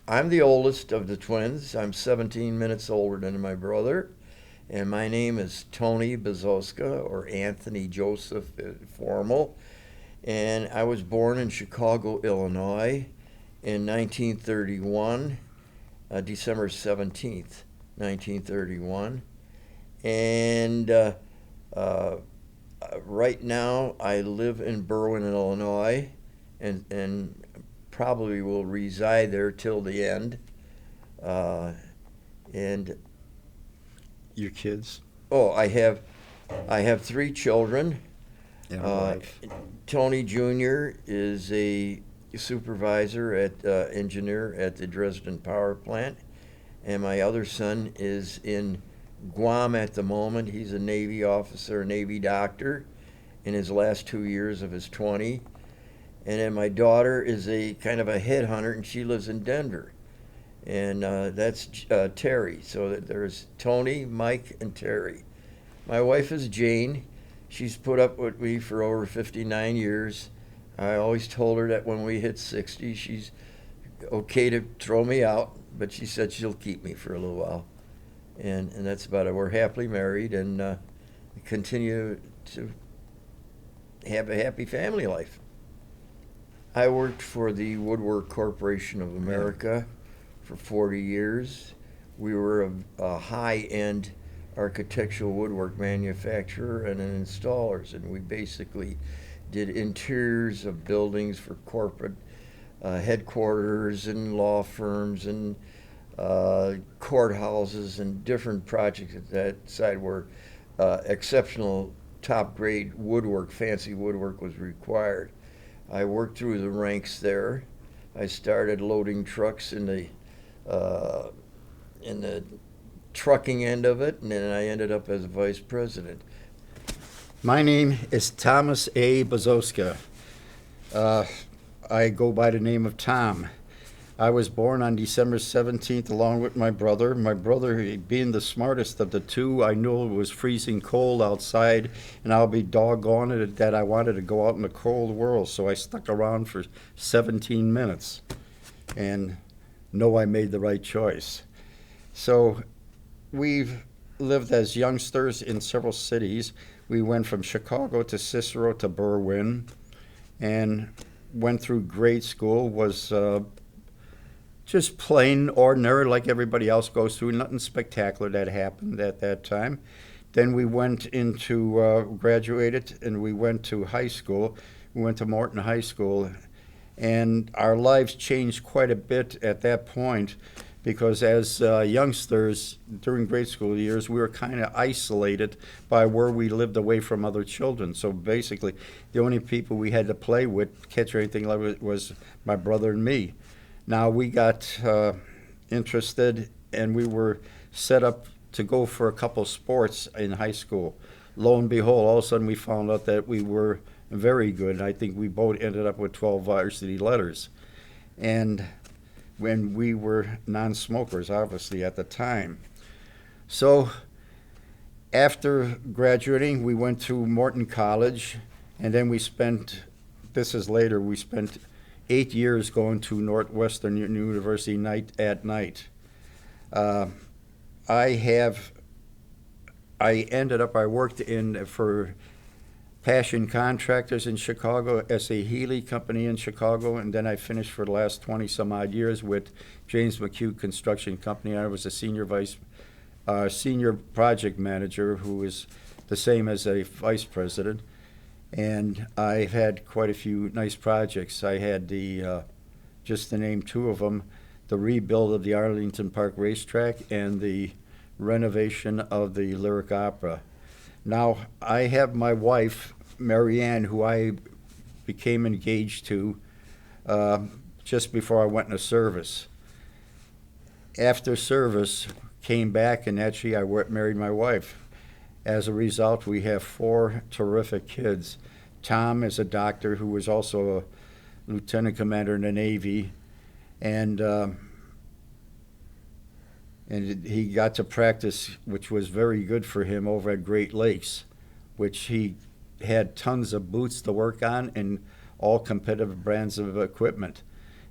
I'm the oldest of the twins. I'm 17 minutes older than my brother. And my name is Tony Bezouska, or Anthony Joseph formal. And I was born in Chicago, Illinois in 1931, December 17th, 1931. And uh, right now I live in Berwyn, Illinois, and probably will reside there till the end. Uh, and Your kids oh, I have three children. and a Uh, wife. Tony Jr. is a supervisor at engineer at the Dresden Power Plant, and my other son is in Guam at the moment. He's a Navy officer, Navy doctor, in his last 2 years of his 20. And then my daughter is a kind of a headhunter, and she lives in Denver. And that's Terry. So there's Tony, Mike, and Terry. My wife is Jane. She's put up with me for over 59 years. I always told her that when we hit 60, she's okay to throw me out, but she said she'll keep me for a little while. And that's about it. We're happily married and continue to have a happy family life. I worked for the Woodwork Corporation of America for 40 years. We were a high-end architectural woodwork manufacturer and an installers, and we basically did interiors of buildings for corporate headquarters and law firms and courthouses and different projects at that side where exceptional top grade woodwork, fancy woodwork was required. I worked through the ranks there. I started loading trucks uh, in the trucking end of it, and then I ended up as vice president. My name is Thomas A. Bezouska. Uh, I go by the name of Tom. I was born on December 17th along with my brother. My brother, being the smartest of the two, I knew it was freezing cold outside, and I'll be doggone it that I wanted to go out in the cold world, so I stuck around for 17 minutes and know I made the right choice. So we've lived as youngsters in several cities. We went from Chicago to Cicero to Berwyn and went through grade school, was just plain ordinary like everybody else goes through, nothing spectacular that happened at that time. Then we went into, graduated, and we went to high school. We went to Morton High School, and our lives changed quite a bit at that point because as youngsters during grade school years, we were kind of isolated by where we lived away from other children. So basically, the only people we had to play with, catch or anything like it, was my brother and me. Now we got interested, and we were set up to go for a couple sports in high school. Lo and behold, all of a sudden we found out that we were very good. I think we both ended up with 12 varsity letters. And when we were non-smokers, obviously, at the time. So after graduating, we went to Morton College, and then we spent, this is later, we spent 8 years going to Northwestern University night at night. Uh, I worked for Passion Contractors in Chicago, S.A. Healy Company in Chicago, and then I finished for the last 20 some odd years with James McHugh Construction Company. I was a senior project manager who was the same as a vice president. And I've had quite a few nice projects. I had just to name two of them, the rebuild of the Arlington Park Racetrack and the renovation of the Lyric Opera. Now, I have my wife, Marianne, who I became engaged to just before I went into service. After service, came back, and actually I married my wife. As a result, we have 4 terrific kids. Tom is a doctor who was also a lieutenant commander in the Navy, and he got to practice, which was very good for him, over at Great Lakes, which he had tons of boots to work on and all competitive brands of equipment.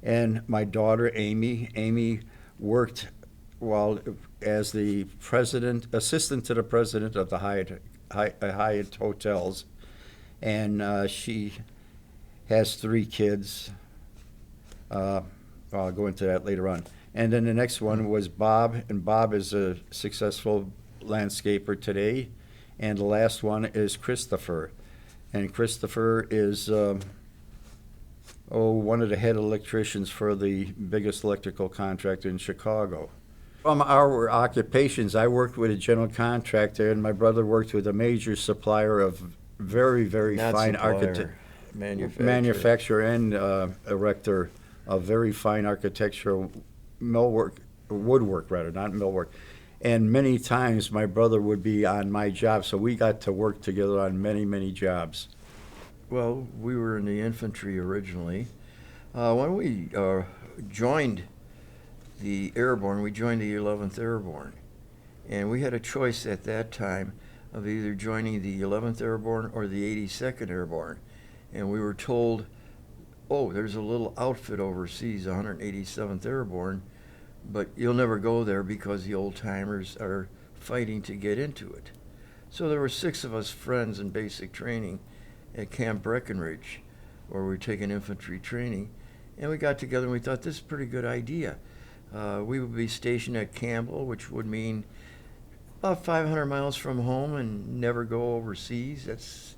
and my daughter Amy. Amy worked while as the assistant to the president of the Hyatt Hotels, and she has 3 kids. I'll go into that later on. And then the next one was Bob, and Bob is a successful landscaper today. And the last one is Christopher. And Christopher is one of the head electricians for the biggest electrical contractor in Chicago. From our occupations, I worked with a general contractor, and my brother worked with a major supplier of very, very Not fine supplier, manufacturer and erector of very fine architectural woodwork, not millwork. And many times my brother would be on my job, so we got to work together on many, many jobs. Well, we were in the infantry originally. When we joined the airborne, we joined the 11th Airborne. And we had a choice at that time of either joining the 11th Airborne or the 82nd Airborne. And we were told, oh, there's a little outfit overseas, 187th Airborne, but you'll never go there because the old-timers are fighting to get into it. So there were 6 of us friends in basic training at Camp Breckenridge, where we were taking infantry training, and we got together and we thought, this is a pretty good idea. We would be stationed at Campbell, which would mean about 500 miles from home, and never go overseas. That's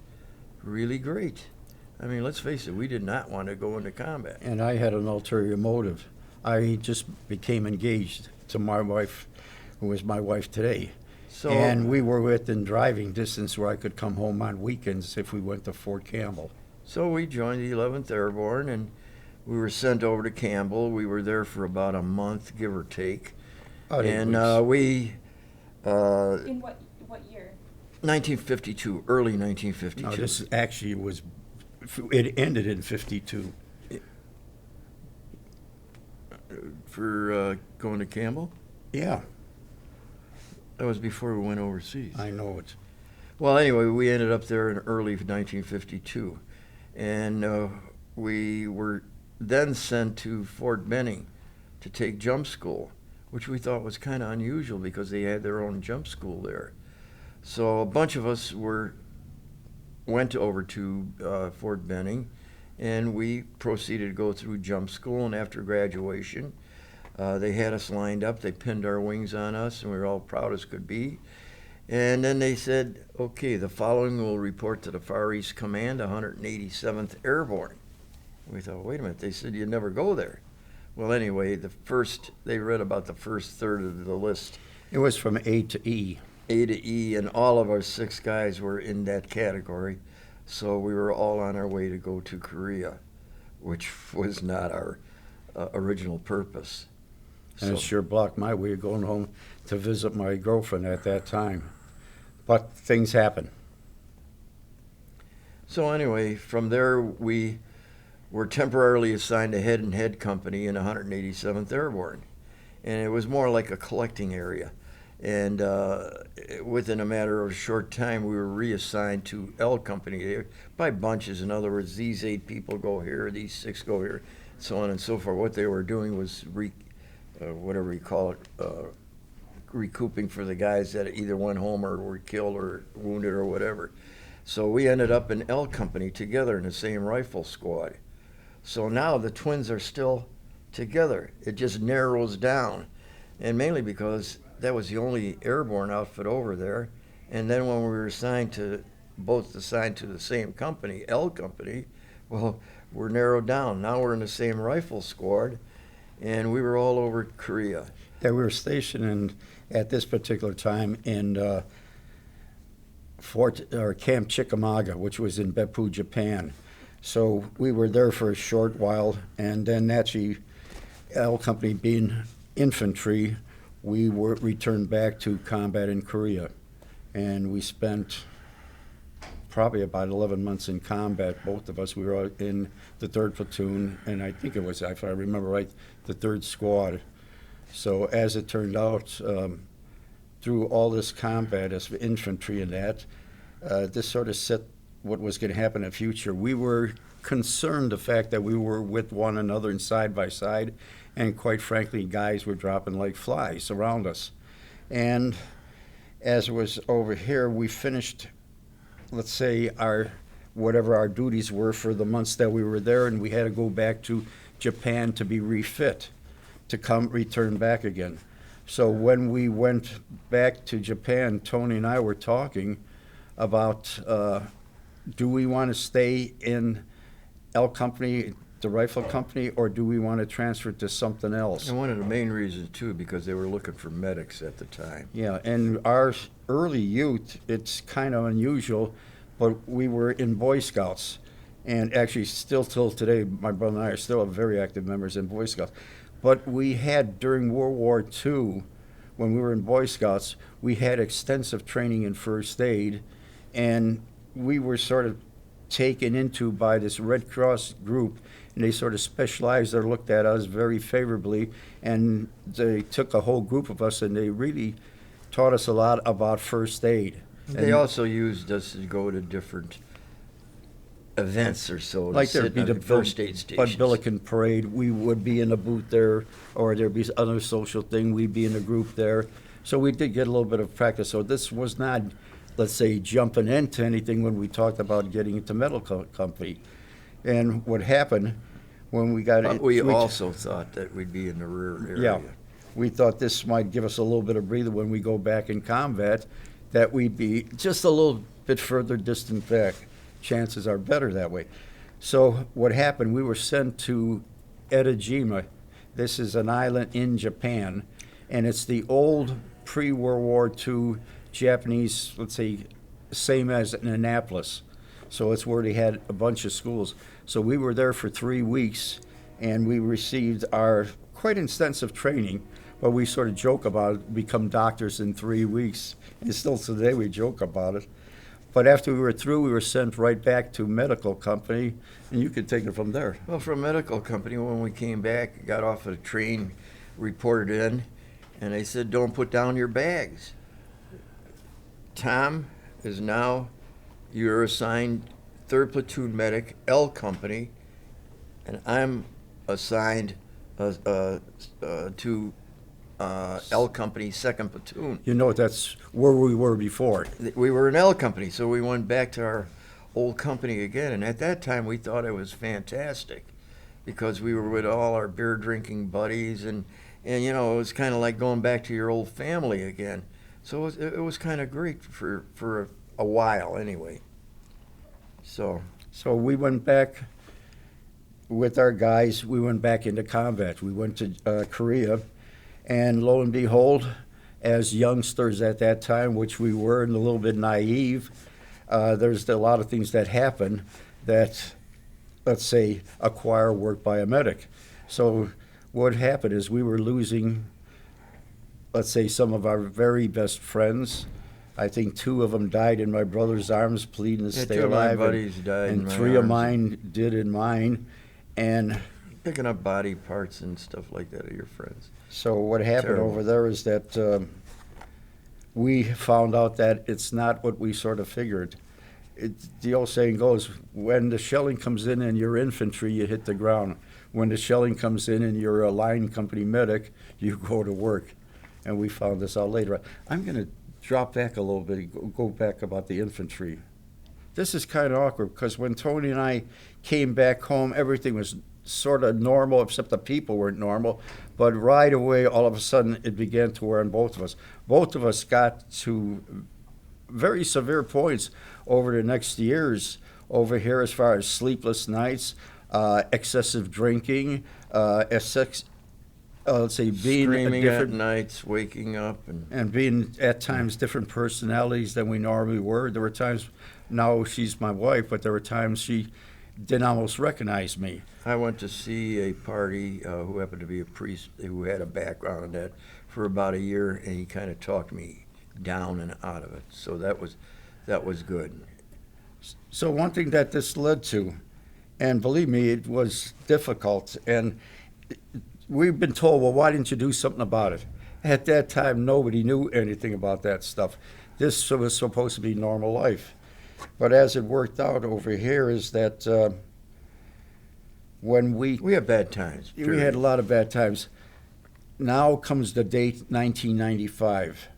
really great. I mean, let's face it, we did not want to go into combat. And I had an ulterior motive. I just became engaged to my wife, who is my wife today. So, and we were within driving distance where I could come home on weekends if we went to Fort Campbell. So we joined the 11th Airborne, and we were sent over to Campbell. We were there for about a month, give or take. In what year? 1952, early 1952. No, this actually it ended in 52. For going to Campbell? Yeah, That was before we went overseas. I know it. Well, anyway, we ended up there in early 1952. And we were then sent to Fort Benning to take jump school, which we thought was kind of unusual because they had their own jump school there. So a bunch of us went over to Fort Benning, and we proceeded to go through jump school. And after graduation, they had us lined up. They pinned our wings on us, and we were all proud as could be. And then they said, okay, the following will report to the Far East Command, 187th Airborne. We thought, wait a minute, they said you'd never go there. Well, anyway, they read about the first third of the list. It was from A to E. A to E, and all of our 6 guys were in that category. So we were all on our way to go to Korea, which was not our original purpose. And it sure blocked my way of going home to visit my girlfriend at that time. But things happen. So anyway, from there we were temporarily assigned to head and head company in 187th Airborne. And it was more like a collecting area. And within a matter of a short time, we were reassigned to L Company by bunches. In other words, these 8 people go here, these 6 go here, so on and so forth. What they were doing was whatever you call it, recouping for the guys that either went home or were killed or wounded or whatever. So we ended up in L Company together in the same rifle squad. So now the twins are still together. It just narrows down, and mainly because that was the only airborne outfit over there. And then when we were both assigned to the same company, L Company, well, we're narrowed down. Now we're in the same rifle squad, and we were all over Korea. Yeah, we were stationed at this particular time in Camp Chickamauga, which was in Beppu, Japan. So we were there for a short while, and then actually L Company being infantry, we were returned back to combat in Korea. And we spent probably about 11 months in combat, both of us. We were in the 3rd Platoon, and I think it was, if I remember right, the 3rd Squad. So as it turned out, through all this combat as infantry and that, this sort of set what was going to happen in the future. We were concerned the fact that we were with one another and side by side, and quite frankly, guys were dropping like flies around us. And as it was over here, we finished, let's say, whatever our duties were for the months that we were there, and we had to go back to Japan to be refit, to return back again. So when we went back to Japan, Tony and I were talking about, do we want to stay in L Company, the rifle company, or do we want to transfer to something else? And one of the main reasons, too, because they were looking for medics at the time. Yeah, and our early youth, it's kind of unusual, but we were in Boy Scouts. And actually, still till today, my brother and I are still very active members in Boy Scouts. But we had, during World War II, when we were in Boy Scouts, we had extensive training in first aid, and we were sort of taken into by this Red Cross group, and they sort of specialized or looked at us very favorably, and they took a whole group of us, and they really taught us a lot about first aid. They also used us to go to different events or so, Like to there'd sit be on the the first aid stations. Billiken Parade, we would be in a booth there, or there'd be other social thing, we'd be in a group there. So we did get a little bit of practice. So this was not, let's say, jumping into anything when we talked about getting into medical company. And what happened when we got But in, we also thought that we'd be in the rear area. yeah, we thought this might give us a little bit of breather when we go back in combat, that we'd be just a little bit further distant back. Chances are better that way. So what happened, we were sent to Edajima. This is an island in Japan, and it's the old pre-World War II Japanese, let's say, same as in Annapolis. So it's where they had a bunch of schools. So we were there for 3 weeks, and we received our quite extensive training, but we sort of joke about it, become doctors in 3 weeks. And still today we joke about it. But after we were through, we were sent right back to medical company, and you could take it from there. Well, from medical company, when we came back, got off of the train, reported in, and they said, don't put down your bags. Tom is now, you're assigned 3rd Platoon Medic, L Company, and I'm assigned to L Company, 2nd Platoon. You know, that's where we were before. We were an L Company, so we went back to our old company again. And at that time, we thought it was fantastic because we were with all our beer drinking buddies, and you know, it was kind of like going back to your old family again. So it was kind of great for a while anyway. So we went back with our guys. We went back into combat. We went to Korea. And lo and behold, as youngsters at that time, which we were and a little bit naive, there's a lot of things that happen that, let's say, acquire work by a medic. So what happened is we were losing, let's say, some of our very best friends. I think 2 of them died in my brother's arms, pleading to stay 2 of alive. my buddies died in and my 3 of arms. mine did in mine. And Picking up body parts and stuff like that of your friends. so what happened Terrible. over there is that we found out that it's not what we sort of figured. The old saying goes, when the shelling comes in and you're infantry, you hit the ground. When the shelling comes in and you're a line company medic, you go to work. And we found this out later. I'm going to drop back a little bit, go back about the infantry. This is kind of awkward because when Tony and I came back home, everything was sort of normal, except the people weren't normal. But right away, all of a sudden, it began to wear on both of us. Both of us got to very severe points over the next years over here as far as sleepless nights, excessive drinking, let's say being Screaming different at nights, waking up, and being at times different personalities than we normally were. There were times, now she's my wife, but there were times she didn't almost recognize me. I went to see a party who happened to be a priest who had a background in that for about a year, and he kind of talked me down and out of it. So that was good. So one thing that this led to, and believe me, it was difficult, and we've been told, well, why didn't you do something about it? At that time, nobody knew anything about that stuff. This was supposed to be normal life. But as it worked out over here is that when we We had bad times. we period. had a lot of bad times. Now comes the date 1995.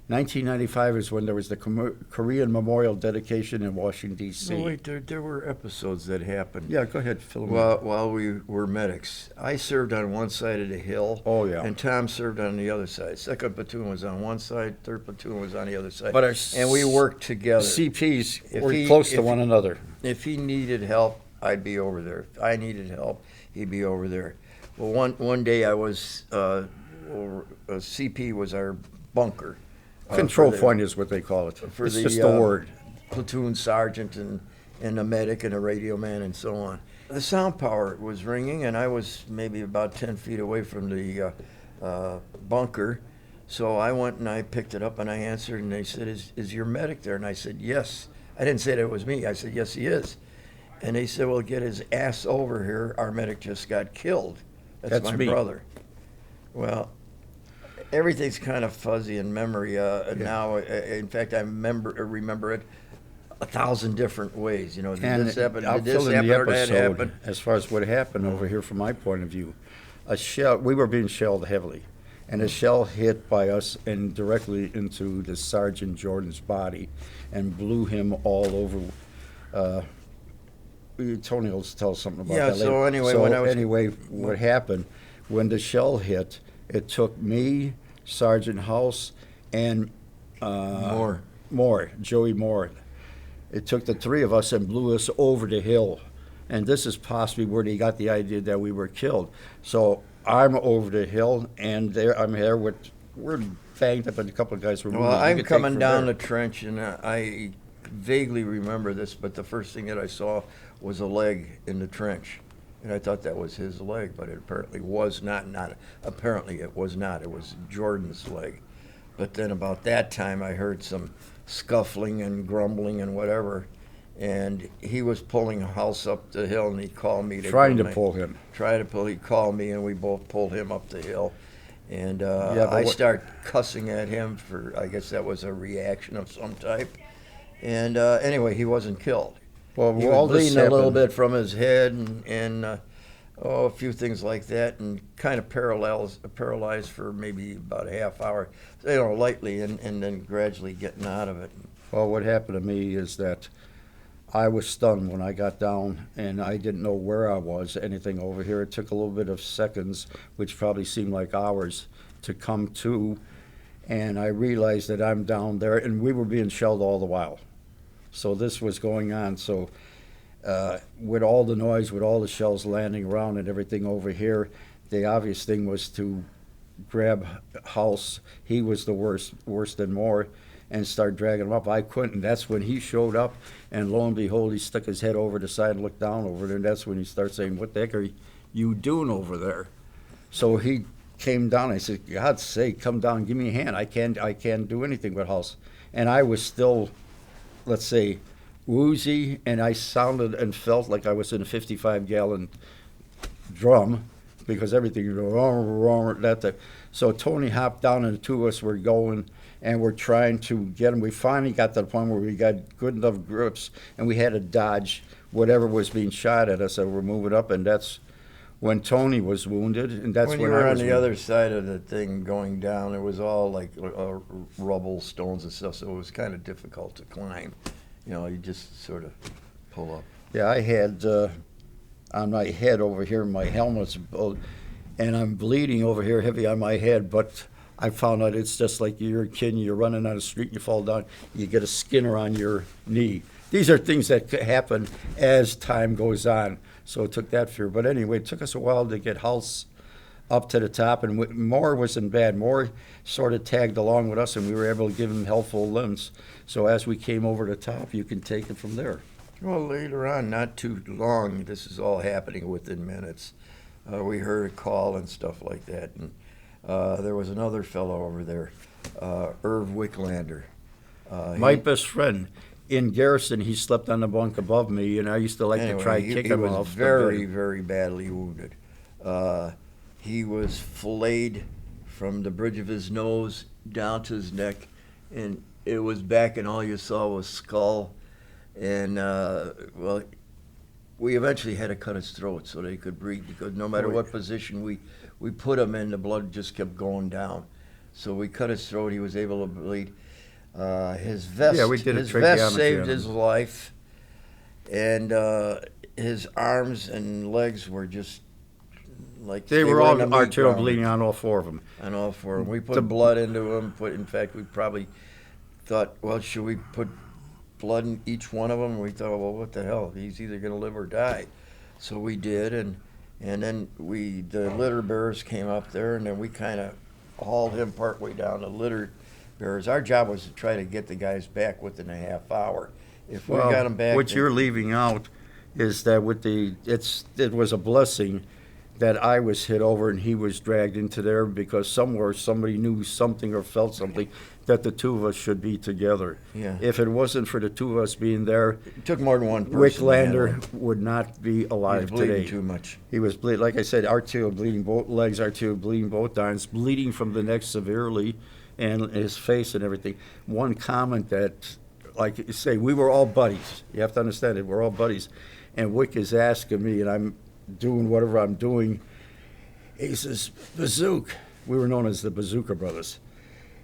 1995 is when there was the Korean Memorial dedication in Washington, D.C. No, wait, there were episodes that happened. Yeah, go ahead, fill me. While we were medics. I served on one side of the hill. Oh, yeah. And Tom served on the other side. Second platoon was on one side, third platoon was on the other side. But our and we worked together. CPs If were he- close to if one he- another. If he needed help, I'd be over there. If I needed help, he'd be over there. Well, one day I was, CP was our bunker. Control for the- point is what they call it. for It's the, just a word. Platoon sergeant and a medic and a radio man and so on. The sound power was ringing, and I was maybe about 10 feet away from the bunker. So I went and I picked it up and I answered, and they said, is your medic there? And I said, yes. I didn't say that it was me. I said, yes, he is. And they said, well, get his ass over here. Our medic just got killed. That's my me. brother. Well, everything's kind of fuzzy in memory now. In fact, I remember it 1,000 different ways. You know, did And this happen? I'll Did this fill in happen the or that episode happen? as far as what happened over here from my point of view. A shell, we were being shelled heavily, and a shell hit by us and directly into the Sergeant Jordan's body and blew him all over. Tony will tell something about Yeah, that so later. anyway, when I was- anyway, what happened, when the shell hit, it took me, Sergeant House, and Joey Moore. It took the three of us and blew us over the hill. And this is possibly where they got the idea that we were killed. So I'm over the hill, and I'm here we're banged up, and a couple of guys were wounded. Well, You I'm could take coming from down there. the trench, and I vaguely remember this, but the first thing that I saw was a leg in the trench. And I thought that was his leg, but it apparently was not. Apparently it was not. It was Jordan's leg. But then about that time, I heard some scuffling and grumbling and whatever. And he was pulling a house up the hill, and he called me. Trying go to pull him. Try to pull. He called me, and we both pulled him up the hill. And Yeah, but I what- start cussing at him for, I guess that was a reaction of some type. And anyway, he wasn't killed. Well, He all was this bleeding a little happened- bit from his head and a few things like that, and kind of paralyzed for maybe about a half hour, lightly, and then gradually getting out of it. Well, what happened to me is that I was stunned when I got down, and I didn't know where I was, anything over here. It took a little bit of seconds, which probably seemed like hours, to come to, and I realized that I'm down there, and we were being shelled all the while. So this was going on. So with all the noise, with all the shells landing around and everything over here, the obvious thing was to grab House. He was the worse than Moore, and start dragging him up. I couldn't. That's when he showed up, and lo and behold, he stuck his head over the side and looked down over there, and that's when he started saying, "What the heck are you doing over there?" So he came down. I said, "God's sake, come down, give me a hand. I can't do anything with House." And I was still, let's say, woozy, and I sounded and felt like I was in a 55-gallon drum, because everything, so Tony hopped down, and the two of us were going, and we're trying to get him. We finally got to the point where we got good enough grips, and we had to dodge whatever was being shot at us, and we're moving up, and that's when Tony was wounded, and that's When when you were I on was the wounded. other side of the thing going down, it was all like rubble, stones and stuff, so it was kind of difficult to climb. You just sort of pull up. Yeah, I had on my head over here, my helmet's, and I'm bleeding over here heavy on my head, but I found out it's just like you're a kid and you're running on the street and you fall down, you get a skinner on your knee. These are things that could happen as time goes on, so it took that fear. But anyway, it took us a while to get House up to the top, and Moore wasn't bad. Moore sort of tagged along with us, and we were able to give him helpful limbs. So as we came over the top, you can take it from there. Well, later on, not too long, this is all happening within minutes. We heard a call and stuff like that, and there was another fellow over there, Irv Wicklander. My best friend in Garrison, he slept on the bunk above me, and I used to like to try he kick him was off. very, very badly wounded. He was filleted from the bridge of his nose down to his neck, and it was back, and all you saw was skull. And we eventually had to cut his throat so they could breathe, because no matter what position we put him in, the blood just kept going down. So we cut his throat. He was able to bleed. His vest, Yeah, we did a his tracheotomy vest saved on his him. life, and his arms and legs were just like They were all in a meat arterial grinder. bleeding on all four of them. On all four. And we put The- blood into him. In fact, we probably thought, well, should we put blood in each one of them? We thought, well, what the hell? He's either going to live or die. So we did, and then the litter bearers came up there, and then we kind of hauled him partway down the litter bearers. Our job was to try to get the guys back within a half hour. If we got them back, what you're leaving out is that it was a blessing that I was hit over and he was dragged into there, because somewhere somebody knew something or felt something that the two of us should be together. Yeah. If it wasn't for the two of us being there, it took more than one person. Wicklander would not be He was alive bleeding today. too much. He was bleeding, like I said, arterial bleeding both legs, arterial bleeding both arms, bleeding from the neck severely, and his face and everything. One comment that, like you say, we were all buddies. You have to understand it. We're all buddies. And Wick is asking me, and I'm doing whatever I'm doing. He says, Bazook. We were known as the Bezouska brothers.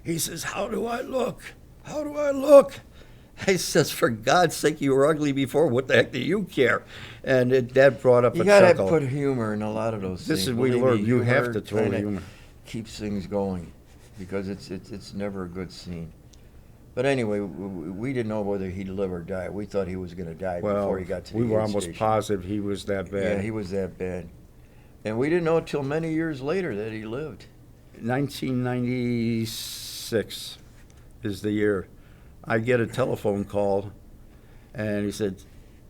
He says, how do I look? How do I look? I says, for God's sake, you were ugly before. What the heck do you care? And that brought up You a got to chuckle. put humor in a lot of those This things. is we Believe me, learned. You have to throw kinda humor. keeps things going, because it's never a good scene. But anyway, we didn't know whether he'd live or die. We thought he was going to die Well, before he got to the we were aid almost station. positive he was that bad. Yeah, he was that bad. And we didn't know until many years later that he lived. 1996 is the year. I get a telephone call, and he said,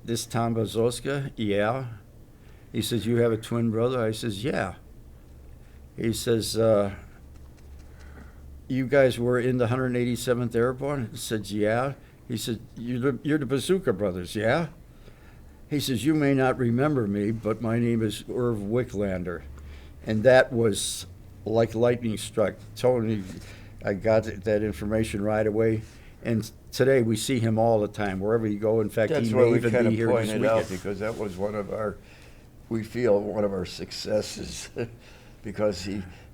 this Tom Bezouska? Yeah. He says, you have a twin brother? I says, yeah. He says, you guys were in the 187th Airborne? I said, yeah. He said, you're the Bezouska brothers, yeah? He says, you may not remember me, but my name is Irv Wicklander. And that was like lightning struck. Tony, I got that information right away. And today we see him all the time, wherever you go. In fact, That's he why may we even kind be of here this pointed out, weekend. because that was one of our successes. Because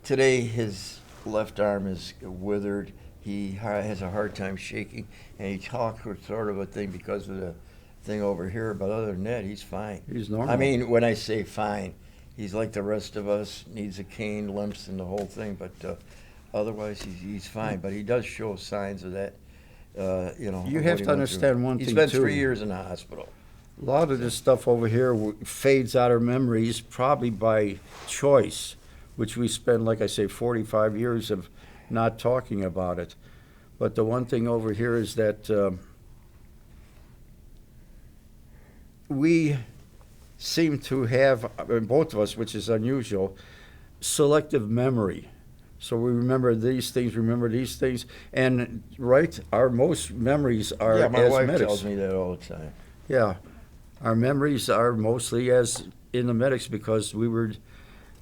today his left arm is withered. He has a hard time shaking, and he talks with sort of a thing because of the thing over here. But other than that, he's fine. He's normal. I mean, when I say fine, he's like the rest of us, needs a cane, limps, and the whole thing. But otherwise, he's fine. But he does show signs of that. You of have what to he went through. understand one He thing, spent too. 3 years in the hospital. A lot of this stuff over here fades out of memories, probably by choice, which we spend, like I say, 45 years of not talking about it. But the one thing over here is that we seem to have, both of us, which is unusual, selective memory. So we remember these things, and right, our most memories are Yeah, my as wife medics. tells me that all the time. Yeah, our memories are mostly as in the medics, because we were,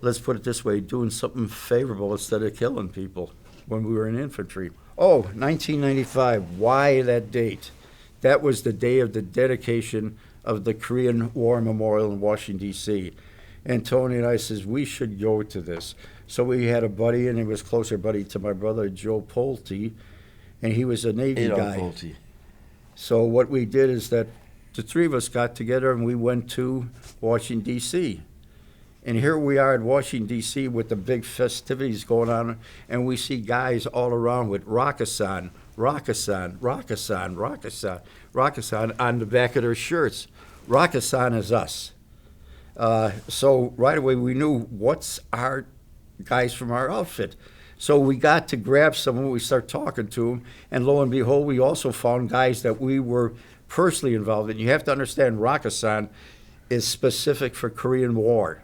let's put it this way, doing something favorable instead of killing people when we were in infantry. Oh, 1995, why that date? That was the day of the dedication of the Korean War Memorial in Washington, D.C. And Tony and I says, we should go to this. So we had a buddy, and he was closer buddy to my brother, Joe Pulte, and he was a Navy Adolf guy. Pulte. So what we did is that the three of us got together and we went to Washington, D.C. And here we are in Washington, D.C. with the big festivities going on, and we see guys all around with Rakkasan, Rakkasan, Rakkasan, Rakkasan, Rakkasan on the back of their shirts. Rakkasan is us. So right away we knew what's our guys from our outfit. So we got to grab someone, we start talking to them, and lo and behold, we also found guys that we were personally involved in. You have to understand, Rakkasan is specific for Korean War.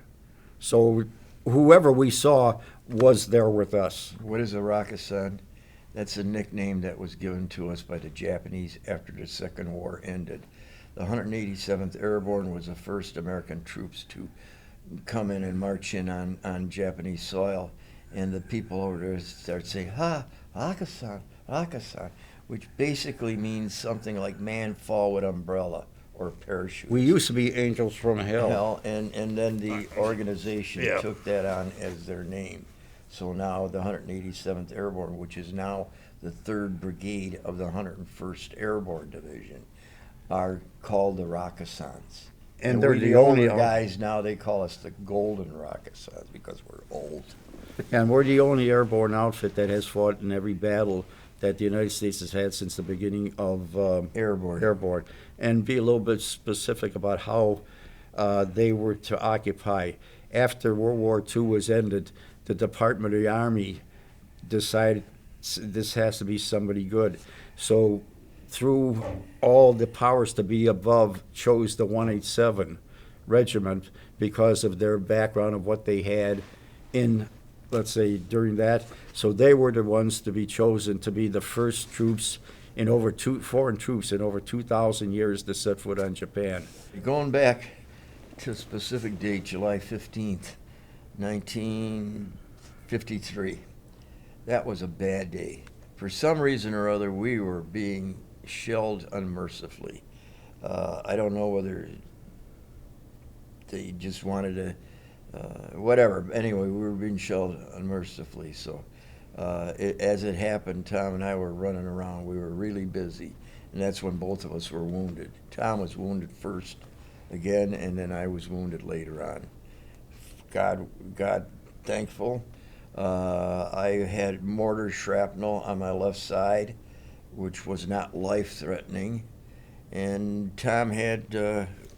So whoever we saw was there with us. What is a Rakkasan? That's a nickname that was given to us by the Japanese after the Second War ended. The 187th Airborne was the first American troops to come in and march in on Japanese soil. And the people over there start saying, ha, Rakkasan, Rakkasan, which basically means something like man fall with umbrella or parachutes. We used to be Angels from Hell. Hell, and then the organization Yeah. took that on as their name. So now the 187th Airborne, which is now the 3rd Brigade of the 101st Airborne Division, are called the Rakasans. And they're we, the older only guys now, they call us the Golden Rakasans because we're old. And we're the only airborne outfit that has fought in every battle that the United States has had since the beginning of Airborne. And be a little bit specific about how they were to occupy. After World War II was ended, the Department of the Army decided this has to be somebody good. So through all the powers to be above, chose the 187 Regiment because of their background of what they had in, let's say, during that. So they were the ones to be chosen to be the first troops in foreign troops in over 2,000 years to set foot on Japan. Going back to a specific date, July 15th, 1953. That was a bad day. For some reason or other, we were being shelled unmercifully. I don't know whether they just wanted to, whatever. Anyway, we were being shelled unmercifully. So as it happened, Tom and I were running around. We were really busy. And that's when both of us were wounded. Tom was wounded first again, and then I was wounded later on. God thankful. I had mortar shrapnel on my left side, which was not life-threatening. And Tom had...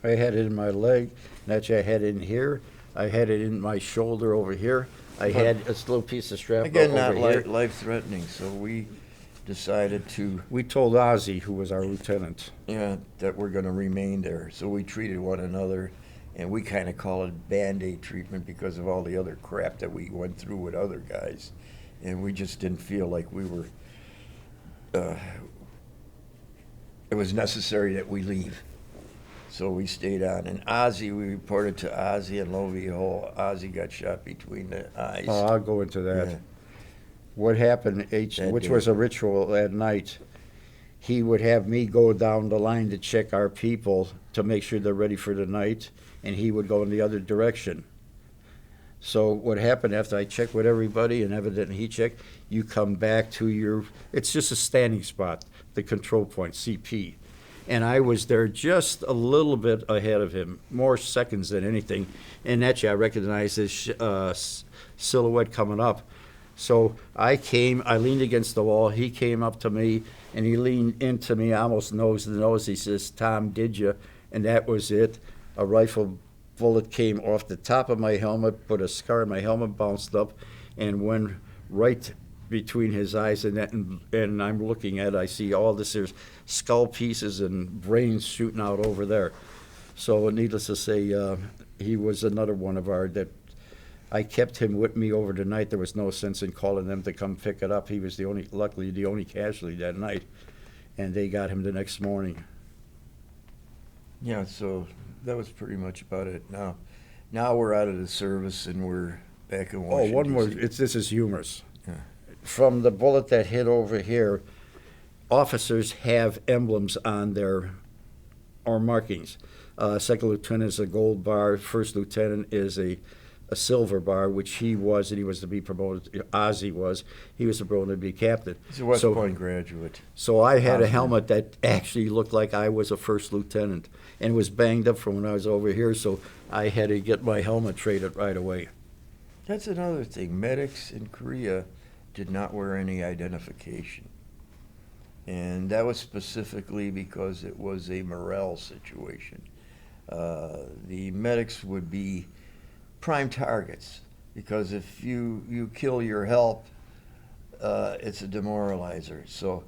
I had it in my leg, and actually I had it in here. I had it in my shoulder over here. I had a little piece of shrapnel again, over not here. life-threatening, so we decided to... We told Ozzy, who was our lieutenant. Yeah, that we're going to remain there. So we treated one another, and we kind of call it Band-Aid treatment because of all the other crap that we went through with other guys. And we just didn't feel like we were... it was necessary that we leave. So we stayed on. And Ozzy, we reported to Ozzy, and lo and behold, Ozzy got shot between the eyes. Oh, I'll go into that. Yeah. What happened, which was a ritual at night, he would have me go down the line to check our people to make sure they're ready for the night, and he would go in the other direction. So what happened after I checked with everybody, and evidently he checked, you come back to your, it's just a standing spot, the control point, CP. And I was there just a little bit ahead of him, more seconds than anything. And actually I recognized his silhouette coming up. So I leaned against the wall, he came up to me, and he leaned into me almost nose to nose. He says, "Tom, did you?" And that was it. A rifle bullet came off the top of my helmet, put a scar, my helmet bounced up, and went right between his eyes, and I'm looking at it, I see all this, there's skull pieces and brains shooting out over there. So needless to say, he was another one of our that I kept him with me over the night. There was no sense in calling them to come pick it up. He was luckily the only casualty that night, and they got him the next morning. Yeah, so that was pretty much about it. Now we're out of the service and we're back in Washington. Oh, one more. DC. This is humorous. Yeah. From the bullet that hit over here, officers have emblems on their or markings. Second lieutenant is a gold bar. First lieutenant is a silver bar, which he was, and he was to be promoted. Ozzy was. He was promoted to be captain. He's a West Point graduate. So I had a Ozzy. helmet that actually looked like I was a first lieutenant, and was banged up from when I was over here. So I had to get my helmet traded right away. That's another thing. Medics in Korea did not wear any identification. And that was specifically because it was a morale situation. The medics would be prime targets because if you kill your help, it's a demoralizer. So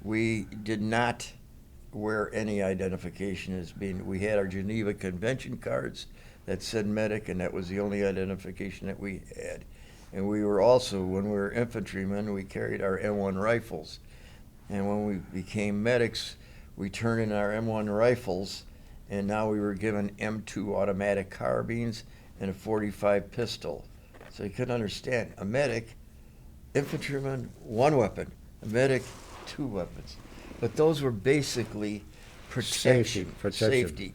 we did not wear any identification as being, we had our Geneva Convention cards that said medic, and that was the only identification that we had. And we were also, when we were infantrymen, we carried our M1 rifles. And when we became medics, we turned in our M1 rifles, and now we were given M2 automatic carbines and a .45 pistol. So you couldn't understand. A medic, infantryman, one weapon. A medic, two weapons. But those were basically protection. Protection. Safety.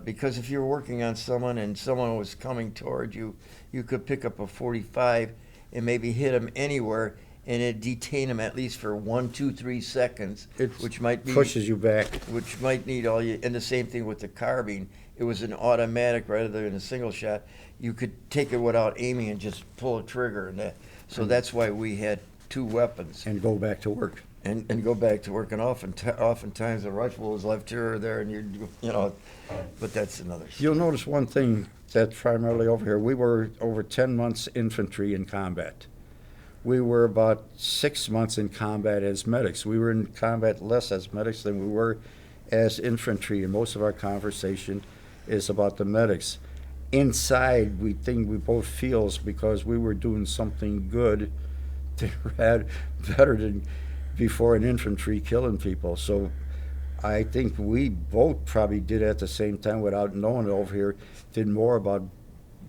Because if you're working on someone and someone was coming toward you, you could pick up a 45 and maybe hit them anywhere, and it detain them at least for 1, 2, 3 seconds, which might be Pushes you back. which might need all you. And the same thing with the carbine. It was an automatic rather than a single shot. You could take it without aiming and just pull a trigger, and that. So that's why we had 2 weapons. And go back to work. And go back to work. And oftentimes the rifle was left here or there, and you know, but that's another story. You'll notice one thing that's primarily over here. We were over 10 months infantry in combat. We were about 6 months in combat as medics. We were in combat less as medics than we were as infantry, and most of our conversation is about the medics. Inside, we think we both feels because we were doing something good to had better than before an infantry killing people. So I think we both probably did at the same time without knowing it over here, did more about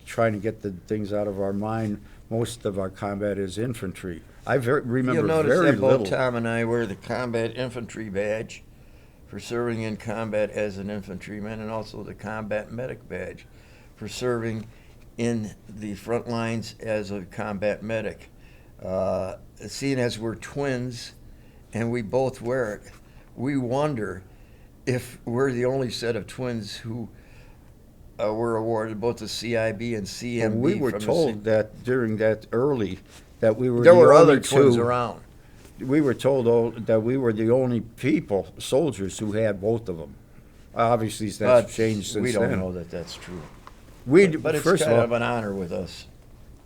trying to get the things out of our mind. Most of our combat is infantry. I remember You'll notice very that both little. Tom and I wear the combat infantry badge for serving in combat as an infantryman, and also the combat medic badge for serving in the front lines as a combat medic. Seeing as we're twins and we both wear it, we wonder if we're the only set of twins who were awarded both the CIB and CMB. And we were from the told that during that early that we were there the were only other twins two. around. We were told that we were the only people, soldiers, who had both of them. Obviously, that's But changed since we don't then. know that that's true. We, But it's first kind of all, of an honor with us.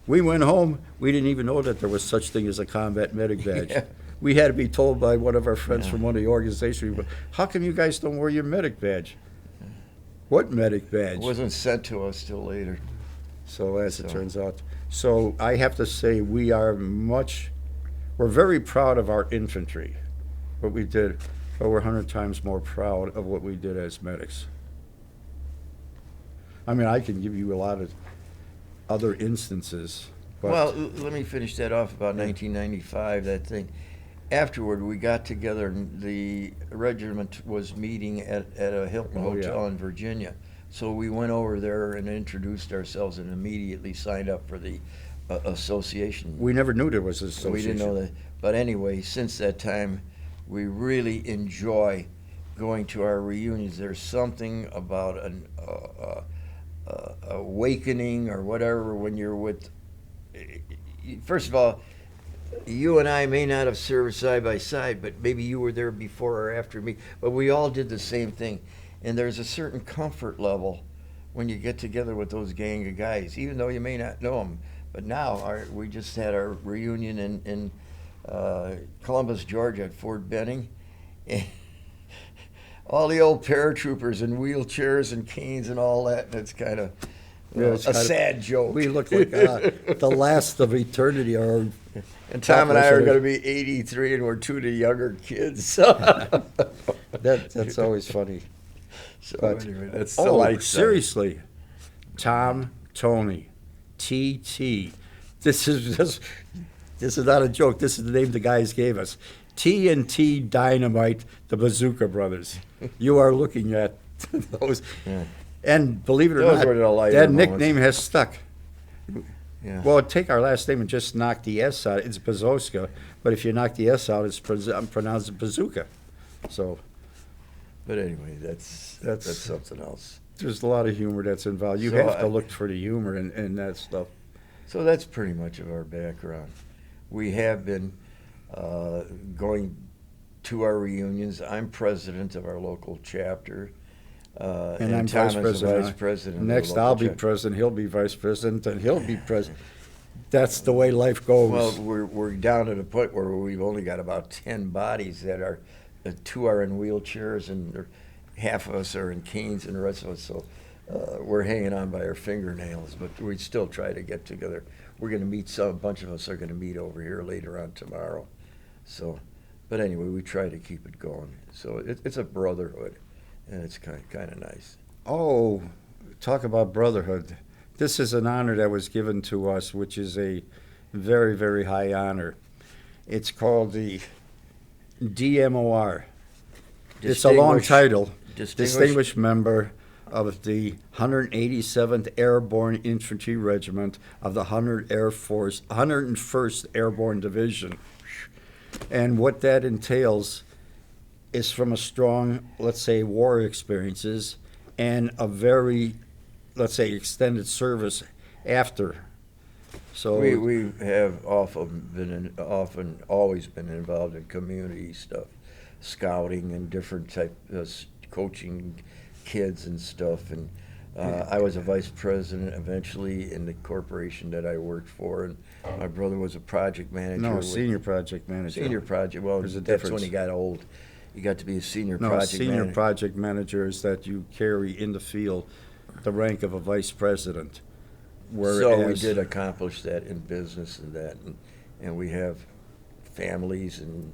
we went home. We didn't even know that there was such thing as a combat medic badge. Yeah. We had to be told by one of our friends Yeah. from one of the organizations, how come you guys don't wear your medic badge? What medic badge? It wasn't sent to us till later. So as it So. turns out. So I have to say we're very proud of our infantry, what we did, but we're 100 times more proud of what we did as medics. I mean, I can give you a lot of other instances, but Well, let me finish that off about 1995, that thing. Afterward, we got together, and the regiment was meeting at a Hilton Oh, Hotel yeah. in Virginia. So we went over there and introduced ourselves and immediately signed up for the association. we never knew there was an association. We didn't know that. But anyway, since that time, we really enjoy going to our reunions. There's something about an awakening or whatever when you're with. First of all, you and I may not have served side by side, but maybe you were there before or after me. But we all did the same thing. And there's a certain comfort level when you get together with those gang of guys, even though you may not know them. But now we just had our reunion in Columbus, Georgia at Fort Benning. And all the old paratroopers in wheelchairs and canes and all that. And it's kind of Yeah, it's a kind of- sad joke. We look like the last of eternity. Or And Tom and I are population. going to be 83, and we're 2 of the younger kids. So, that's always funny. so But- anyway, that's the Oh, light side. seriously, Tom, Tony, TT. This is not a joke. This is the name the guys gave us. TNT Dynamite, the Bazooka Brothers. You are looking at those. Yeah. And believe it or Those not, were the lighter that moments. nickname has stuck. Yeah. Well, take our last name and just knock the S out. It's Bezouska, but if you knock the S out, it's pronounced Bazooka. So But anyway, that's something else. there's a lot of humor that's involved. You So have to I- look for the humor in that stuff. So that's pretty much of our background. We have been going to our reunions. I'm president of our local chapter. And I'm Tom vice is the president. vice president. of the Next, local I'll be chapter. president. He'll be vice president, and he'll be president. That's the way life goes. Well, we're down to the point where we've only got about 10 bodies that are, 2 are in wheelchairs, and half of us are in canes, and the rest of us. So we're hanging on by our fingernails, but we still try to get together. We're going to meet a bunch of us are going to meet over here later on tomorrow. So, but anyway, we try to keep it going. So it's a brotherhood, and it's kind of nice. Oh, talk about brotherhood. This is an honor that was given to us, which is a very, very high honor. It's called the DMOR, It's a long Distinguished- title. Distinguished- Distinguished member of the 187th Airborne Infantry Regiment of the 101st Airborne Division. And what that entails is from a strong, let's say, war experiences and a very, let's say, extended service after. So We have always been involved in community stuff, scouting and different type coaching kids and stuff. And I was a vice president eventually in the corporation that I worked for, and my brother was a project manager. no, with- senior project manager. Senior project. Well, There's a that's when difference. he got old. He got to be a senior No, project senior manager. project manager is that you carry in the field the rank of a vice president. So we Whereas- did accomplish that in business and we have families and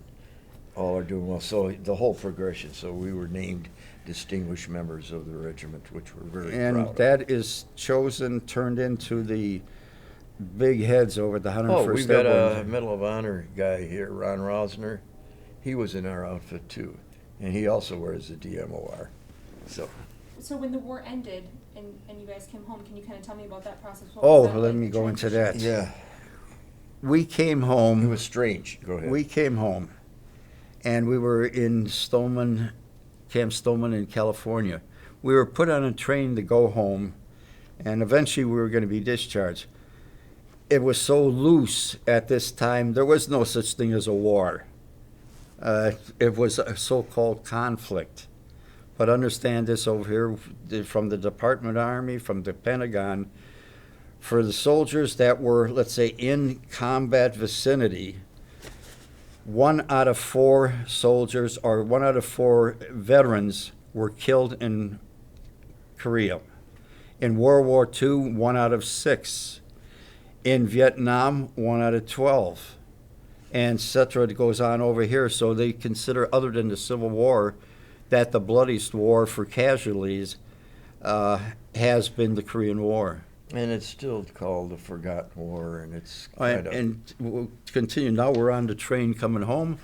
all are doing well. So the whole progression. So we were named distinguished members of the regiment, which we're very proud And of. that is chosen, turned into the big heads over at the 101st Oh, we've got a Airborne. Medal of Honor guy here, Ron Rosner. He was in our outfit too, and he also wears the DMOR. So So when the war ended and you guys came home, can you kind of tell me about that process? What Oh, was that let like, me the go into transition? that. yeah, We came it home. was strange. Go ahead. We came home, and we were in Stoneman, Camp Stoneman in California. We were put on a train to go home, and eventually we were going to be discharged. It was so loose at this time. There was no such thing as a war. It was a so-called conflict. But understand this over here from the Department of Army, from the Pentagon, for the soldiers that were, let's say, in combat vicinity, 1 out of 4 soldiers or 1 out of 4 veterans were killed in Korea. In World War II, 1 out of 6. In Vietnam, 1 out of 12. And et cetera, it goes on over here. So they consider, other than the Civil War, that the bloodiest war for casualties has been the Korean War. And it's still called the Forgotten War, and it's kind of. And we'll continue. Now we're on the train coming home.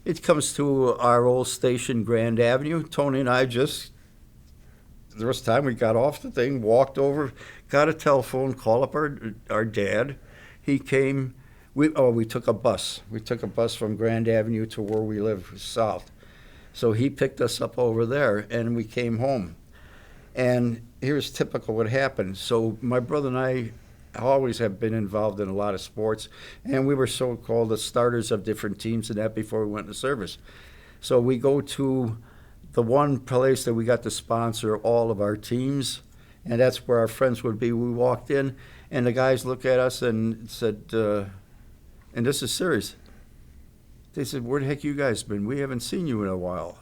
It comes to our old station, Grand Avenue. Tony and I there was time we got off the thing, walked over, got a telephone, called up our dad. He came. We took a bus. We took a bus from Grand Avenue to where we live, south. So he picked us up over there, and we came home. And here's typical what happened. So my brother and I always have been involved in a lot of sports, and we were so-called the starters of different teams and that before we went into service. So we go to the one place that we got to sponsor all of our teams, and that's where our friends would be. We walked in, and the guys looked at us and said, and this is serious, they said, "Where the heck you guys been? We haven't seen you in a while."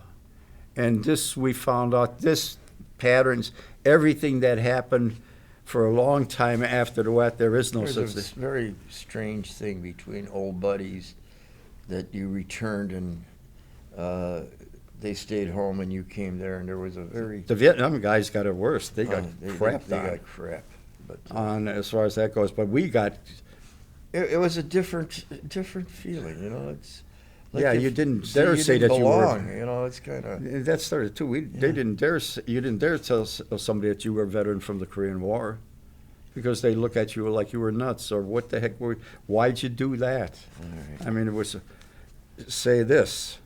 And this, we found out, this patterns, everything that happened for a long time after the what, there is no There's such this thing. very strange thing between old buddies that you returned and they stayed home and you came there, and there was a very. The Vietnam guys got it worse. They got crapped They on, got crap. But on as far as that goes. But we got, it was a different feeling, you know. It's like yeah, if- you didn't see, dare you say didn't that you were. belong, you know. It's kind of. That started too. They didn't dare. You didn't dare tell somebody that you were a veteran from the Korean War, because they look at you like you were nuts, or what the heck why'd you do that? I mean, it was, say this.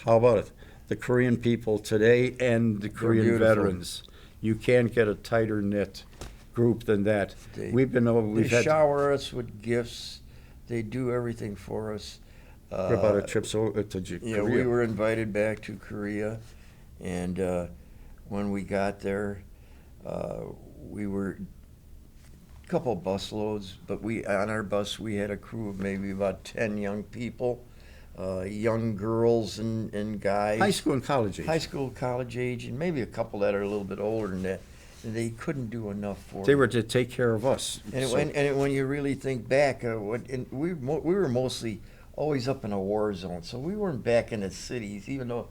How about it? The Korean people today and the Korean beautiful. veterans. You can't get a tighter knit group than that. They- We've They had. shower us with gifts. They do everything for us. What about our trips to Yeah, Korea? we were invited back to Korea, and when we got there, we were a couple bus loads, but on our bus we had a crew of maybe about 10 young people, young girls and guys. High school and college age. High school, college age, and maybe a couple that are a little bit older than that. And they couldn't do enough for They them. were to take care of us. And, So- when you really think back, we were mostly always up in a war zone, so we weren't back in the cities, even though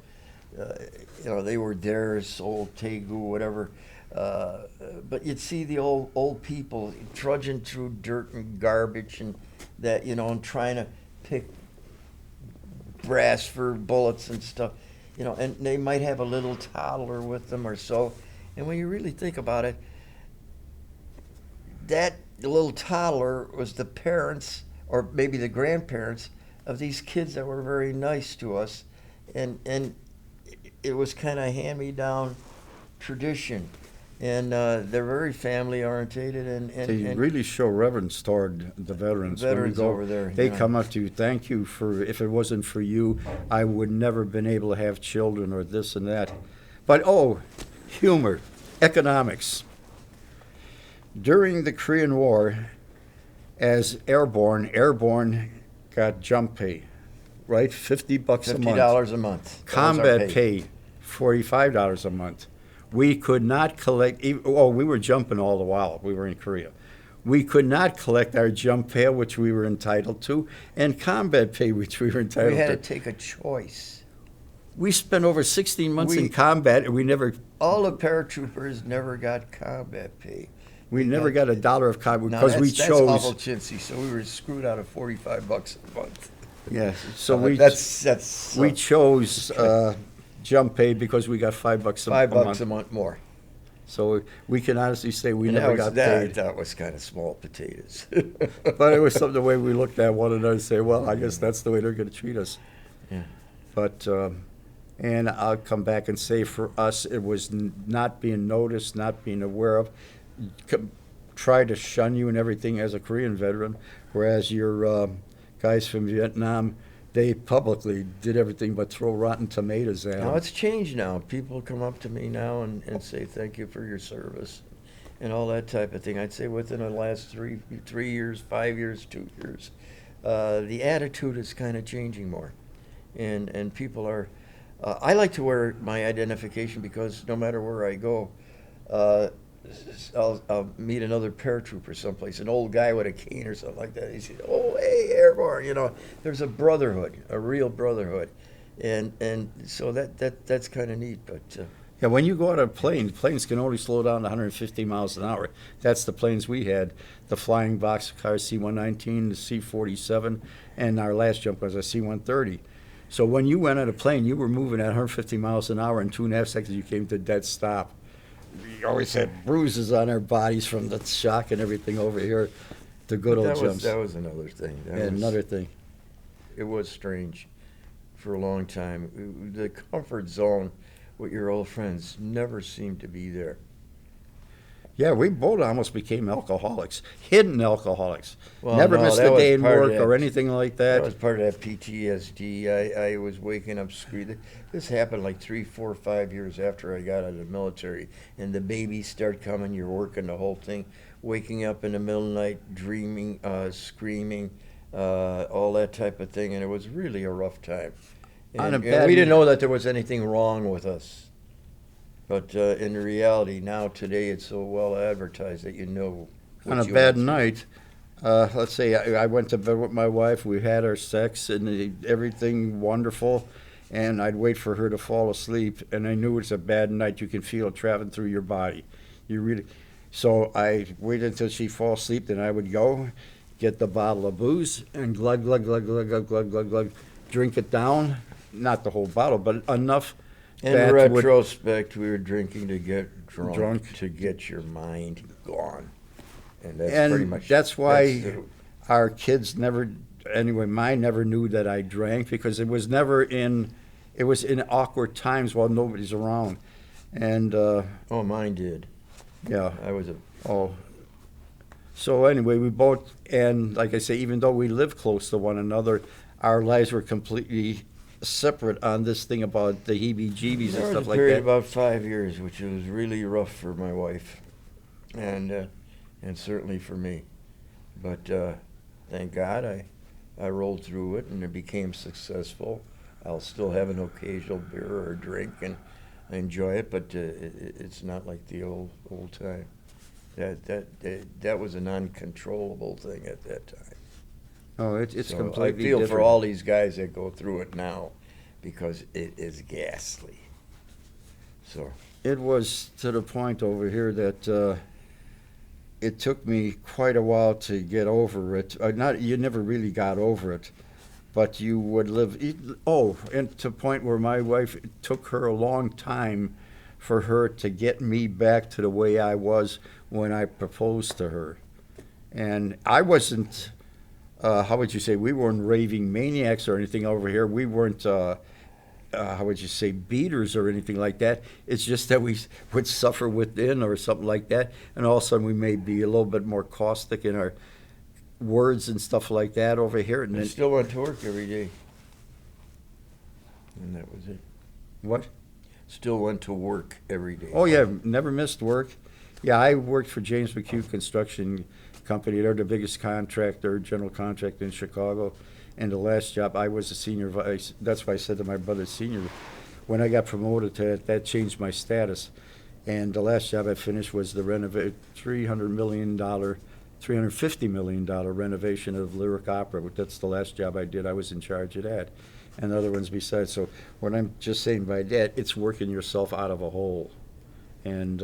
they were there, Seoul, Daegu, whatever. But you'd see the old people trudging through dirt and garbage and that, and trying to pick brass for bullets and stuff. you know, and they might have a little toddler with them or so. And when you really think about it, that little toddler was the parents or maybe the grandparents of these kids that were very nice to us. And it was kind of hand-me-down tradition. And they're very family-orientated. They really show reverence toward the veterans. When we Veterans go, over there, they yeah. come up to you, thank you for, if it wasn't for you, I would never been able to have children or this and that. But, humor, economics. During the Korean War, as airborne got jump pay, right? $50 a month. $50 a month. That was our Combat pay, $45 a month. We could not collect, we were jumping all the while. We were in Korea. We could not collect our jump pay, which we were entitled to, and combat pay, which we were entitled We had to. to take a choice. We spent over 16 months in We- combat, and we never All the paratroopers never got combat pay. got a dollar of combat Now, because we that's awful chose. chintzy. So we were screwed out of $45 a month. Yeah, so we That's we chose jump pay because we got $5 $5 a month more. So we can honestly say we And never that was, got paid. that was kind of small potatoes. But it was something the way we looked at one another and say, well, I guess that's the way they're going to treat us. Yeah. But, and I'll come back and say for us, it was not being noticed, not being aware of. Try to shun you and everything as a Korean veteran, whereas your guys from Vietnam, they publicly did everything but throw rotten tomatoes at Now them. it's changed now. People come up to me now and say thank you for your service and all that type of thing. I'd say within the last 3 years, 5 years, 2 years, the attitude is kind of changing more. And people are, I like to wear my identification because no matter where I go, I'll meet another paratrooper someplace, an old guy with a cane or something like that. He said, "Oh, hey, airborne!" You know, there's a brotherhood, a real brotherhood, and so that's kind of neat. But Yeah, when you go out of a plane, planes can only slow down to 150 miles an hour. That's the planes we had, the flying boxcar C-119, the C-47, and our last jump was a C-130. So when you went on a plane, you were moving at 150 miles an hour. In 2.5 seconds, you came to a dead stop. We always had bruises on our bodies from the shock and everything over here. The good old jumps. that was another thing. And another thing. It was strange for a long time. The comfort zone with your old friends never seemed to be there. Yeah, we both almost became alcoholics, hidden alcoholics. Well, Never no, missed that a was day in part of work that. or anything like That that. was part of that PTSD. I was waking up screaming. This happened like 3, 4, 5 years after I got out of the military, and the babies start coming. You're working the whole thing, waking up in the middle of the night, dreaming, screaming, all that type of thing, and it was really a rough time. On a And bad- we didn't know that there was anything wrong with us. But in reality, now today it's so well advertised that you know. what On a you bad went through. night, let's say I went to bed with my wife, we had our sex and everything wonderful, and I'd wait for her to fall asleep, and I knew it's a bad night. You can feel it traveling through your body. So I waited until she falls asleep, then I would go, get the bottle of booze, and glug, glug, glug, glug, glug, glug, glug, glug, drink it down. Not the whole bottle, but enough. In that would- retrospect, we were drinking to get drunk, to get your mind gone. And that's pretty And much. that's why the- our kids never, anyway, mine never knew that I drank because it was never it was in awkward times while nobody's around. And, oh, mine did. yeah, I was a. so anyway, we both, and like I say, even though we lived close to one another, our lives were completely separate on this thing about the heebie-jeebies There and was stuff a like period that. about 5 years, which was really rough for my wife, and certainly for me. But thank God I rolled through it and it became successful. I'll still have an occasional beer or a drink and I enjoy it, but it's not like the old time. That was an uncontrollable thing at that time. Oh, it's So completely I feel different. for all these guys that go through it now because it is ghastly. So It was to the point over here that it took me quite a while to get over it. You never really got over it, but you would live, and to the point where my wife, it took her a long time for her to get me back to the way I was when I proposed to her. And I wasn't, how would you say, we weren't raving maniacs or anything over here. We weren't, how would you say, beaters or anything like that. It's just that we would suffer within or something like that. And all of a sudden we may be a little bit more caustic in our words and stuff like that over here. And I then, still went to work every day. And that was it. what? Still went to work every day. Oh, yeah, never missed work. Yeah, I worked for James McHugh Construction Company. They're the biggest contractor, general contractor in Chicago. And the last job, I was a senior vice. That's why I said to my brother, senior. When I got promoted to it, that changed my status. And the last job I finished was the $350 million renovation of Lyric Opera. That's the last job I did. I was in charge of that. And other ones besides. So what I'm just saying by that, it's working yourself out of a hole. And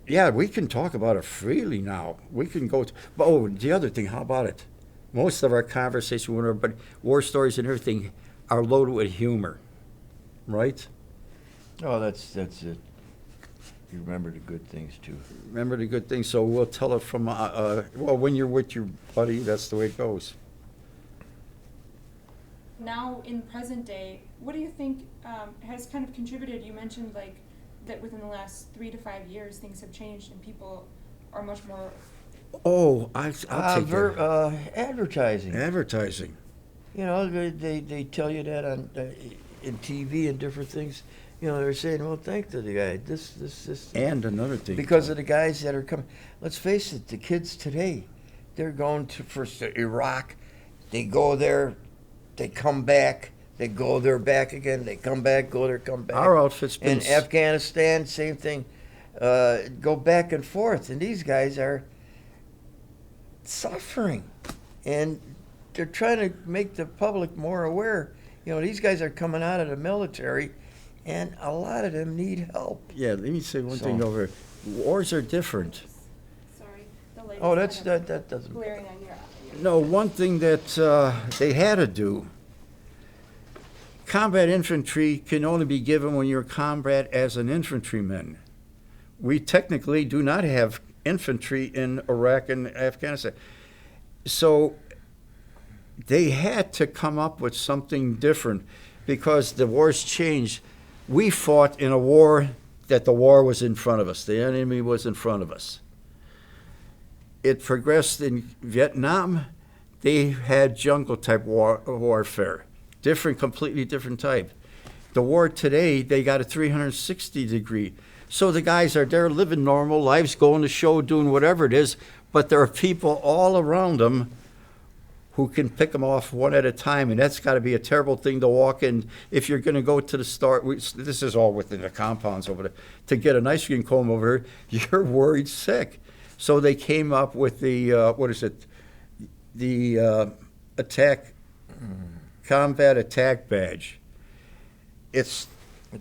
we can talk about it freely now. We can go to, the other thing, how about it? Most of our conversation, but war stories and everything are loaded with humor, right? Oh, that's it. You remember the good things, too. Remember the good things. So we'll tell it from, when you're with your buddy, that's the way it goes. Now, in present day, what do you think has kind of contributed? You mentioned like that within the last 3 to 5 years, things have changed and people are much more. Oh, I'll take that. Advertising. Advertising. You know, they tell you that on in TV and different things. You know, they're saying, well, thank to the guy. This. And another thing. Because of the guys that are coming. Let's face it, the kids today, they're going to first to Iraq. They go there. They come back, they go there back again, they come back, go there, come back. Our outfit's been... In Afghanistan, same thing. Go back and forth, and these guys are suffering. And they're trying to make the public more aware. You know, these guys are coming out of the military, and a lot of them need help. Yeah, let me say one thing over here. Wars are different. Sorry, the light. Oh, that doesn't... Glaring on your. No, one thing that they had to do, combat infantry can only be given when you're combat as an infantryman. We technically do not have infantry in Iraq and Afghanistan. So they had to come up with something different because the war's changed. We fought in a war that the war was in front of us. The enemy was in front of us. It progressed in Vietnam. They had jungle-type warfare, completely different type. The war today, they got a 360-degree. So the guys are there living normal lives, going to show, doing whatever it is, but there are people all around them who can pick them off one at a time, and that's got to be a terrible thing to walk in. If you're going to go to the store, this is all within the compounds over there, to get an ice cream cone over here, you're worried sick. So they came up with the, the combat attack badge. It's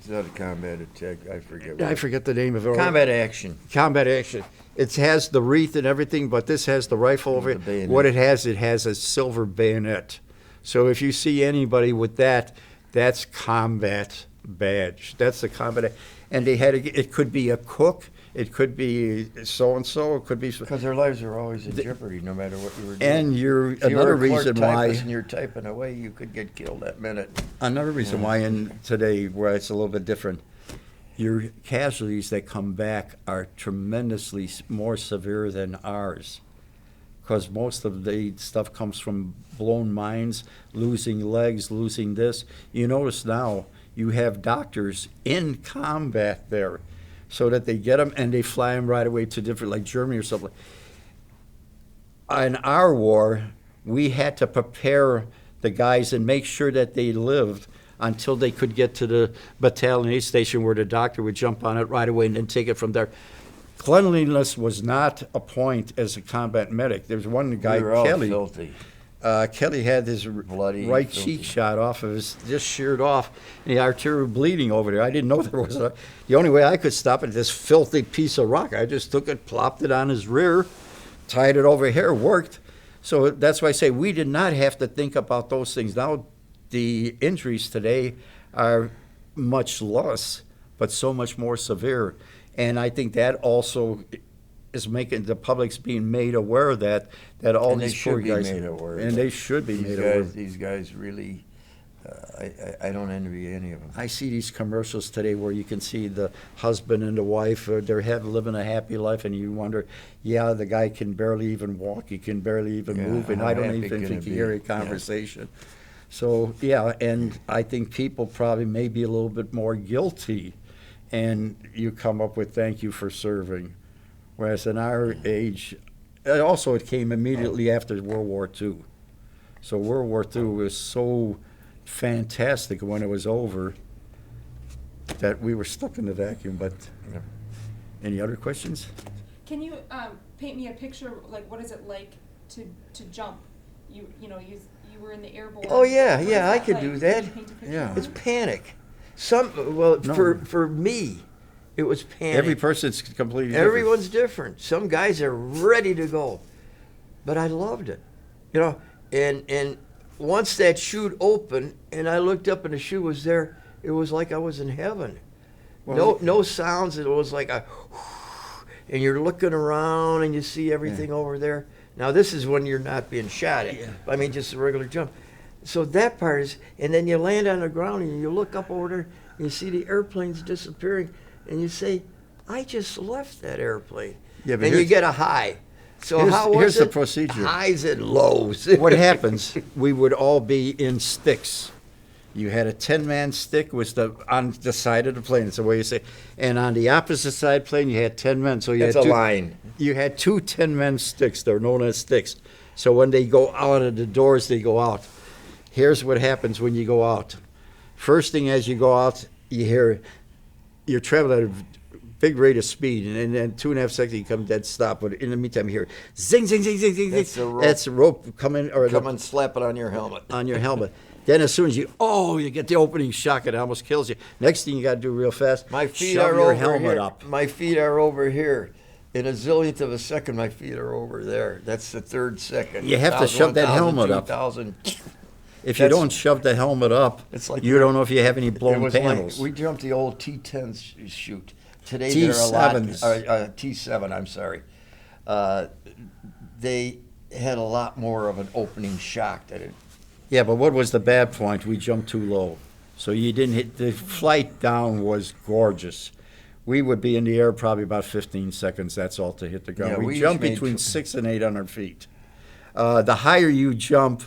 not a combat attack, I forget. I forget the name of it. Combat action. Combat action. It has the wreath and everything, but this has the rifle over it. What it has a silver bayonet. So if you see anybody with that, that's combat badge. That's the combat. And they had it could be a cook. It could be so-and-so, it could be... Because their lives are always in jeopardy, no matter what you were doing. And another reason why... And you're typing away, you could get killed that minute. Another reason why in today, where it's a little bit different, your casualties that come back are tremendously more severe than ours. Because most of the stuff comes from blown mines, losing legs, losing this. You notice now, you have doctors in combat there, so that they get them and they fly them right away to different, like Germany or something. In our war, we had to prepare the guys and make sure that they lived until they could get to the battalion aid station where the doctor would jump on it right away and then take it from there. Cleanliness was not a point as a combat medic. There's one guy, we were all Kelly. Filthy. Kelly had his Bloody, right filthy. cheek shot off of his, just sheared off, and the artery bleeding over there. I didn't know there was the only way I could stop it, this filthy piece of rock. I just took it, plopped it on his rear, tied it over here, worked. So that's why I say we did not have to think about those things. Now the injuries today are much less, but so much more severe. And I think that also is making the public's being made aware of that all And they these poor should be guys, made aware of and it. they should be These made guys, aware. these guys really, I don't envy any of them. I see these commercials today where you can see the husband and the wife, they're living a happy life, and you wonder, yeah, the guy can barely even walk, he can barely even Yeah, move, and how I don't happy even can think it you be? hear a Yeah. conversation. So, yeah, and I think people probably may be a little bit more guilty, and you come up with thank you for serving. Whereas in our age, also it came immediately after World War II. So World War II was so fantastic when it was over that we were stuck in the vacuum. But Yeah. any other questions? Can you paint me a picture, like what is it like to jump? You were in the airborne. Oh, yeah, What yeah, is I that could like? do Can that. you paint a picture Yeah. of It's it? panic. No. For me, it was panic. Every person's completely different. Everyone's different. Some guys are ready to go, but I loved it, And once that chute opened, and I looked up and the chute was there, it was like I was in heaven. Well, No sounds. It was like and you're looking around and you see everything over there. Now this is when you're not being shot at. Yeah. I mean, just a regular jump. So that part is, and then you land on the ground and you look up over there and you see the airplanes disappearing, and you say, I just left that airplane. Yeah, but and you here's- get a high. So how was here's it? the procedure. Highs and lows. What happens, we would all be in sticks. You had a 10-man stick was on the side of the plane. It's the way you say. And on the opposite side plane, you had 10 men. So you It's had a line. You had two 10-man sticks. They're known as sticks. So when they go out of the doors, they go out. Here's what happens when you go out. First thing as you go out, you hear you're traveling at a big rate of speed, and then 2.5 seconds you come dead stop. But in the meantime, you hear zing, zing, zing, zing, zing, That's zing. the rope. That's the rope coming, or Come and slap it on your helmet. on your helmet. Then as soon as you get the opening shock, it almost kills you. Next thing you got to do real fast, My feet shove are your over helmet here. up. My feet are over here. In a zillionth of a second, my feet are over there. That's the 3rd second. You have to 1,000, shove that 1,000, helmet up. 2,000. If you That's- don't shove the helmet up, It's like you don't know if you have any It blown was panels. like, we jumped the old T10 chute. Today they're a lot. T7, I'm sorry. They had a lot more of an opening shock that it. Yeah, but what was the bad point? We jumped too low. So you didn't hit, the flight down was gorgeous. We would be in the air probably about 15 seconds, that's all, to hit the ground. Yeah, we we jump made between tw- 600 and 800 feet. The higher you jump,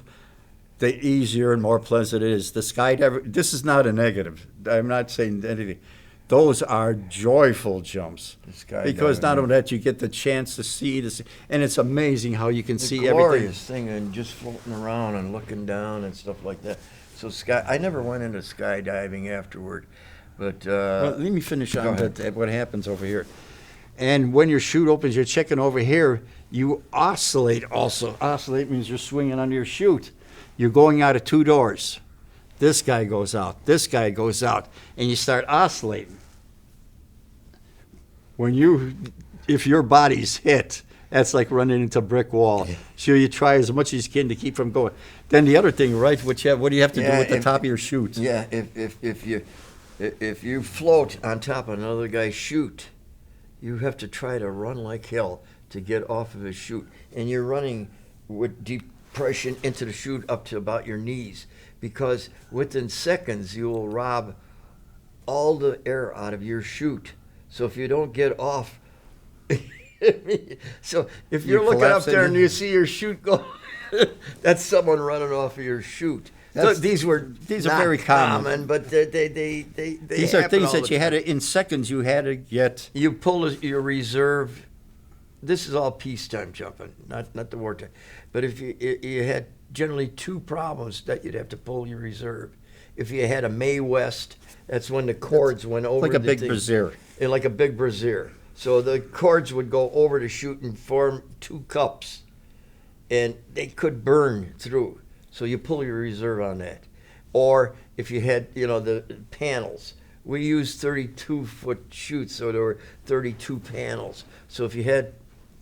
the easier and more pleasant it is. The skydiver, this is not a negative. I'm not saying anything. Those are joyful jumps. Because not only that, you get the chance to see this, and it's amazing how you can see everything. Glorious thing, and just floating around and looking down and stuff like that. So I never went into skydiving afterward, but Well, let me finish on ahead. what happens over here. And when your chute opens, you're checking over here, you oscillate also. Oscillate means you're swinging under your chute. You're going out of 2 doors. This guy goes out, this guy goes out, and you start oscillating. If your body's hit, that's like running into a brick wall. So you try as much as you can to keep from going. Then the other thing, right, what do you have to do with the top of your chute? Yeah, if you float on top of another guy's chute, you have to try to run like hell to get off of his chute, and you're running with depression into the chute up to about your knees, because within seconds you will rob all the air out of your chute. So if you don't get off, so if you're looking up collapse there in and you see your chute go, that's someone running off of your chute. So That's- these are are very common. but they These are happen things all that the you had time. to, in seconds, you had to get. You pull your reserve. This is all peacetime jumping, not the wartime. But if you had generally 2 problems that you'd have to pull your reserve. If you had a Mae West, that's when the cords went over Like a the big thing. brassiere. Yeah, like a big brassiere. So the cords would go over the chute and form 2 cups, and they could burn through. So you pull your reserve on that. Or if you had, the panels. We used 32-foot chutes, so there were 32 panels. So if you had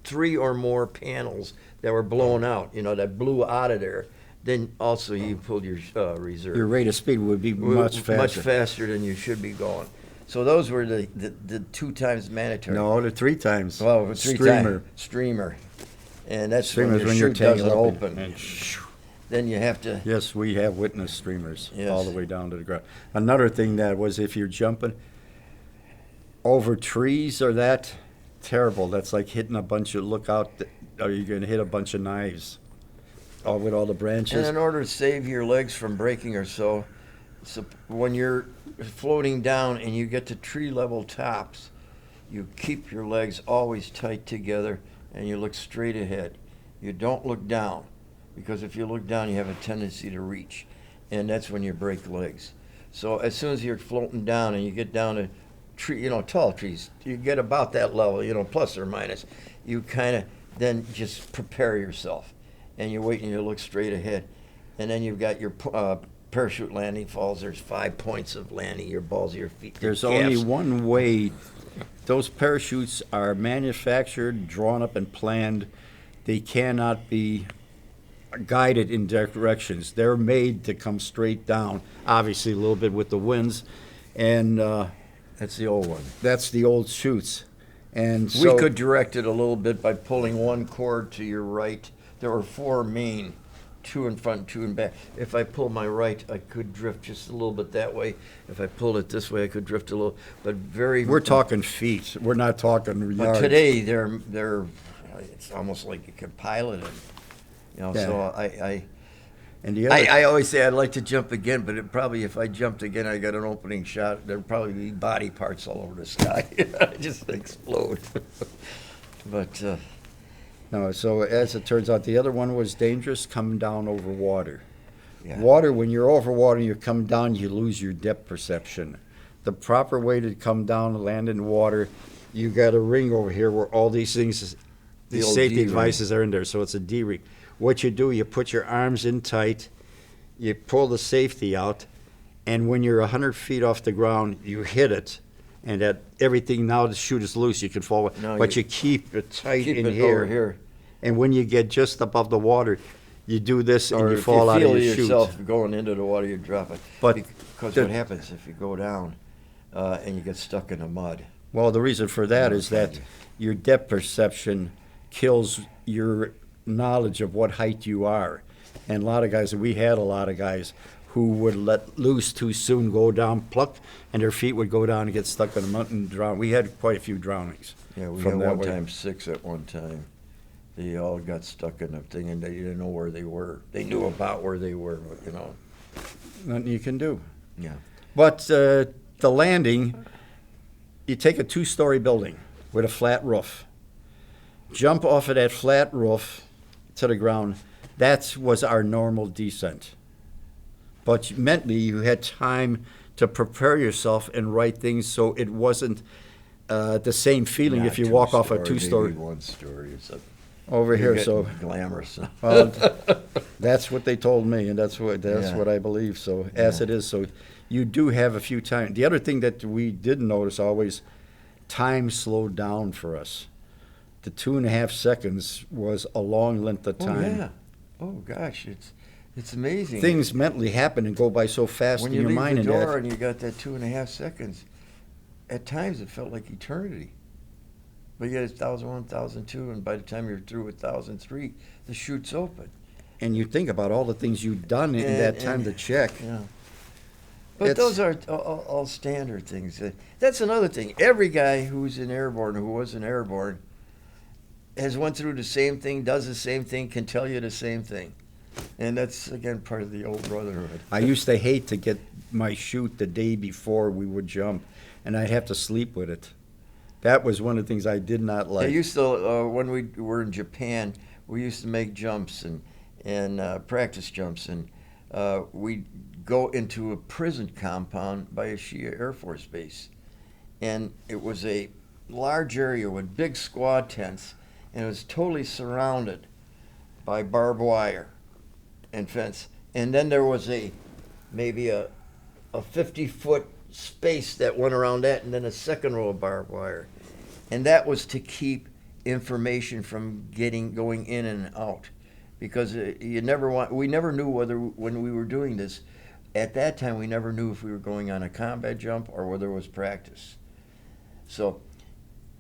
3 or more panels that were blown out, that blew out of there, then also you pulled your reserve. Your rate of speed would be much faster. Much faster than you should be going. So those were the 2 times mandatory. No, the 3 times. Well, 3 Streamer. times. Streamer. And that's Streamers when your when chute you're doesn't taking open. And Then you have to. yes, we have witnessed streamers Yes. all the way down to the ground. Another thing that was if you're jumping over trees or that, terrible. That's like hitting a bunch of, look out, are you going to hit a bunch of knives with all the branches? And in order to save your legs from breaking or so when you're floating down and you get to tree level tops, you keep your legs always tight together and you look straight ahead. You don't look down, because if you look down, you have a tendency to reach, and that's when you break legs. So as soon as you're floating down and you get down to tree, tall trees, you get about that level, plus or minus, you kind of then just prepare yourself, and you wait and you look straight ahead, and then you've got your parachute landing falls. There's 5 points of landing, your balls of your feet. There's only one way. Those parachutes are manufactured, drawn up, and planned. They cannot be guided in directions. They're made to come straight down, obviously a little bit with the winds, and That's the old one. that's the old chutes. And so We could direct it a little bit by pulling one cord to your right. There were 4 main, 2 in front, 2 in back. If I pull my right, I could drift just a little bit that way. If I pulled it this way, I could drift a little, but we're talking feet. We're not talking yards. But today, they're it's almost like you can pilot them. Yeah. So And the other, I always say I'd like to jump again, but if I jumped again, I got an opening shot. There'd probably be body parts all over the sky. I'd just explode. But no, so as it turns out, the other one was dangerous, coming down over water. yeah. Water, when you're over water and you come down, you lose your depth perception. The proper way to come down and land in water, you got a ring over here where all these things, The these old safety D-ring. devices are in there, so it's a D-ring. What you do, you put your arms in tight, you pull the safety out, and when you're 100 feet off the ground, you hit it, and that everything, now the chute is loose, you can fall, No, but you you keep it tight keep in it here. over here. And when you get just above the water, you do this and Or you if fall you out feel of your chute. yourself going into the water, you drop it. But Because the- what happens if you go down and you get stuck in the mud? Well, the reason for that is that Okay. your depth perception kills your knowledge of what height you are. And a lot of guys, we had a lot of guys who would let loose too soon, go down, pluck, and their feet would go down and get stuck in the mud and drown. We had quite a few drownings. Yeah, we from had that one way. time 6 at one time. They all got stuck in the thing and they didn't know where they were. They knew about where they were, but Nothing you can do. Yeah. But the landing, you take a 2-story building with a flat roof, jump off of that flat roof to the ground. That was our normal descent. But mentally, you had time to prepare yourself and write things so it wasn't the same feeling Not if you walk off a two-story, 2-story maybe 1 story or something. over You're here. So getting glamorous. well, that's what they told me, and that's Yeah. what I believe. So as Yeah. it is, so you do have a few times. The other thing that we did notice always, time slowed down for us. The 2.5 seconds was a long length of Oh, time. yeah. Oh, gosh, it's amazing. Things mentally happen and go by so fast when in you your leave mind, the and door that and you got that 2.5 seconds, at times it felt like eternity. But you get 1,001, 1,002, and by the time you're through with 1,003, the chute's open. and you think about all the things you've done in And- that time and- to check. Yeah. But It's- those are all standard things. That's another thing. Every guy who's in airborne, who was in airborne, has went through the same thing, does the same thing, can tell you the same thing. And that's, again, part of the old brotherhood. I used to hate to get my chute the day before we would jump, and I'd have to sleep with it. That was one of the things I did not like. I used to, when we were in Japan, we used to make jumps and practice jumps, and we'd go into a prison compound by a Shia Air Force base. And it was a large area with big squad tents, and it was totally surrounded by barbed wire and fence. And then there was maybe a 50-foot space that went around that, and then a second row of barbed wire. And that was to keep information from going in and out, because we never knew whether, when we were doing this, at that time, we never knew if we were going on a combat jump or whether it was practice. So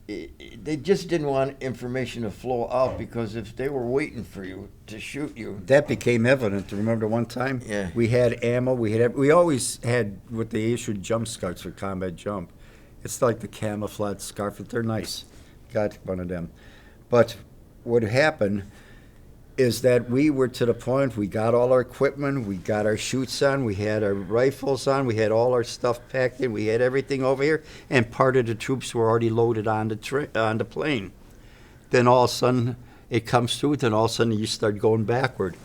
they just didn't want information to flow out, because if they were waiting for you to shoot you. That became evident. Remember one time? Yeah. We had ammo. We always had what they issued jump scarves for combat jump. It's like the camouflage scarf. They're nice. Got one of them. But what happened is that we were to the point, we got all our equipment, we got our chutes on, we had our rifles on, we had all our stuff packed in, we had everything over here, and part of the troops were already loaded on the plane. Then all of a sudden it comes through, then all of a sudden you start going backward.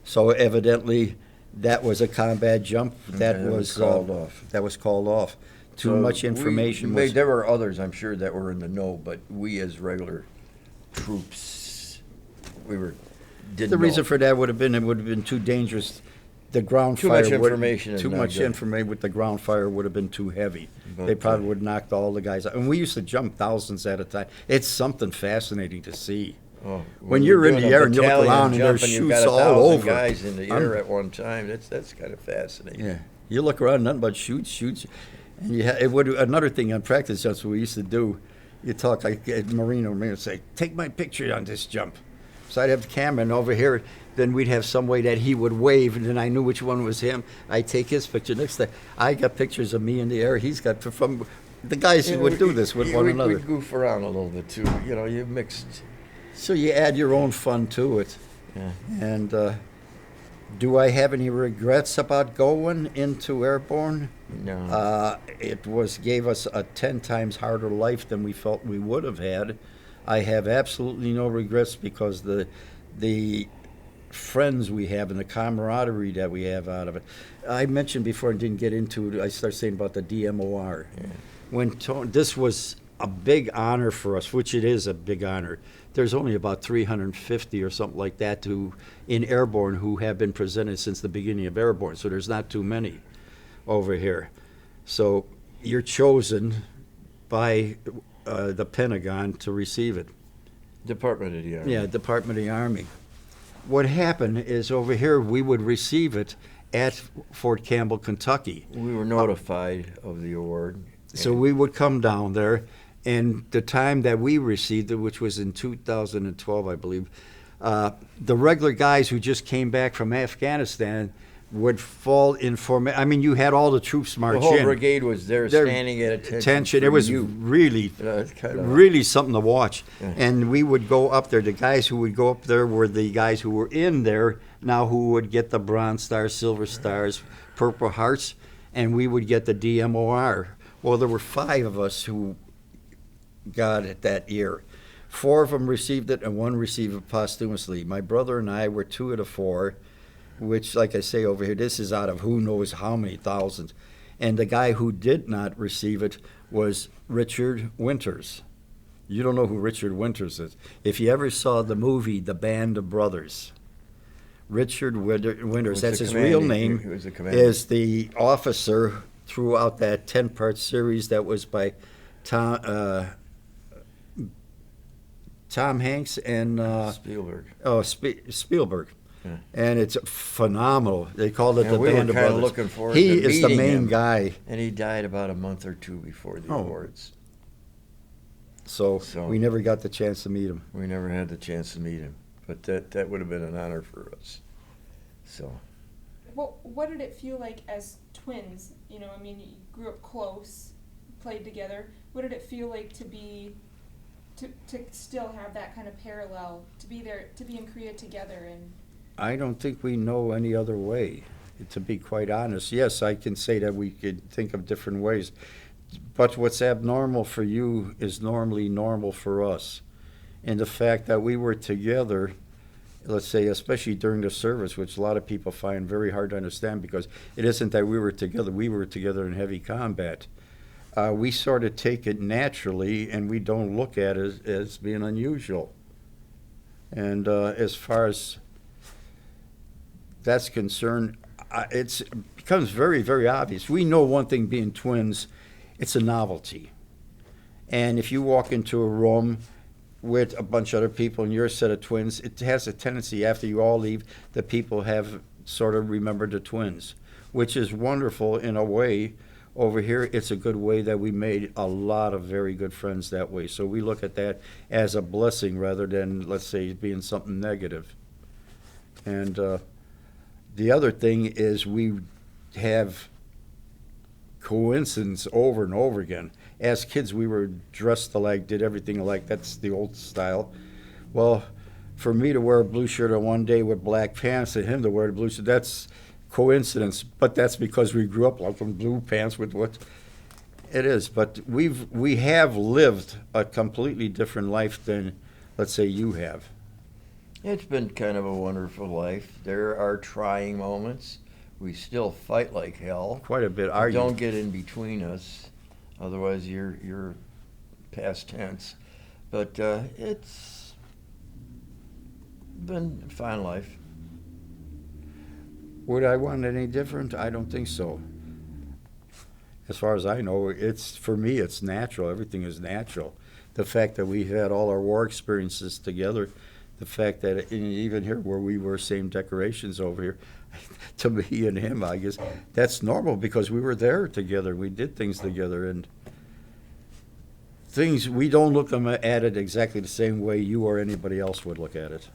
So evidently that was a combat jump. That was called off. That was called off. Too much information was... There were others, I'm sure, that were in the know, but we as regular troops, didn't The reason know. for that would have been, it would have been too dangerous. The ground Too fire much would- information is Too not much good. information with the ground fire would have been too heavy. But, They probably would have knocked all the guys out. And we used to jump thousands at a time. It's something fascinating to see. Oh, When you're in doing the a air and you look battalion around and jump there's you've chutes got all 1,000 over. guys in the air Un- at one time. That's kind of fascinating. Yeah, you look around, nothing but shoots. And it would, another thing on practice jumps we used to do, you talk like Marino would say, take my picture on this jump. So I'd have the camera, and over here, then we'd have some way that he would wave, and then I knew which one was him. I'd take his picture. Next day, I got pictures of me in the air. He's got from the guys who would do this with one another. We goof around a little bit too. You know, you mixed. So you add your own fun to it. Yeah. And do I have any regrets about going into airborne? No. It gave us a 10 times harder life than we felt we would have had. I have absolutely no regrets, because the friends we have and the camaraderie that we have out of it. I mentioned before and didn't get into it, I started saying about the DMOR. Yeah. This was a big honor for us, which it is a big honor. There's only about 350 or something like that in airborne who have been presented since the beginning of airborne, so there's not too many over here. So you're chosen by the Pentagon to receive it. Department of the Army. Yeah, Department of the Army. What happened is over here we would receive it at Fort Campbell, Kentucky. We were notified of the award. So we would come down there, and the time that we received it, which was in 2012, I believe, the regular guys who just came back from Afghanistan would fall in formation. I mean, you had all the troops march in. The whole brigade was there, They're standing at attention. It was for you. really, It's kind of really something to watch. Yeah. And we would go up there. The guys who would go up there were the guys who were in there now, who would get the Bronze Stars, Silver Stars, Purple Hearts, and we would get the DMOR. Well, there were 5 of us who got it that year. 4 of them received it, and 1 received it posthumously. My brother and I were 2 of the 4, which, like I say over here, this is out of who knows how many thousands. And the guy who did not receive it was Richard Winters. You don't know who Richard Winters is. If you ever saw the movie The Band of Brothers, Richard Winters, that's his real name, He was the commander. is the officer throughout that 10-part series that was by Tom Hanks and Spielberg. Spielberg. Yeah. And it's phenomenal. They called it And the we were Band of kinda Brothers. looking forward he to is the meeting main him. guy. And he died about a month or 2 before the Oh. awards. So So- we never got the chance to meet him. We never had the chance to meet him, but that would have been an honor for us. So What did it feel like as twins? You know, I mean, you grew up close, played together. What did it feel like to still have that kind of parallel, to be there, to be in Korea together? And I don't think we know any other way, to be quite honest. Yes, I can say that we could think of different ways, but what's abnormal for you is normally normal for us. And the fact that we were together, let's say, especially during the service, which a lot of people find very hard to understand, because it isn't that we were together in heavy combat. We sort of take it naturally, and we don't look at it as being unusual. And as far as that's concerned, it becomes very, very obvious. We know one thing, being twins, it's a novelty. And if you walk into a room, with a bunch of other people and you're a set of twins, it has a tendency after you all leave that people have sort of remembered the twins, which is wonderful in a way. Over here, it's a good way that we made a lot of very good friends that way. So we look at that as a blessing rather than, let's say, being something negative. And the other thing is we have coincidence over and over again. As kids, we were dressed alike, did everything alike. That's the old style. Well, for me to wear a blue shirt on one day with black pants and him to wear the blue shirt, that's coincidence. But that's because we grew up like in blue pants with what it is. But we have lived a completely different life than, let's say, you have. It's been kind of a wonderful life. There are trying moments. We still fight like hell. Quite a bit. Don't get in between us, otherwise you're past tense. But it's been a fine life. Would I want it any different? I don't think so. As far as I know, for me, it's natural. Everything is natural. The fact that we've had all our war experiences together, the fact that even here where we were same decorations over here, to me and him, I guess that's normal because we were there together. We did things together, and things we don't look at it exactly the same way you or anybody else would look at it.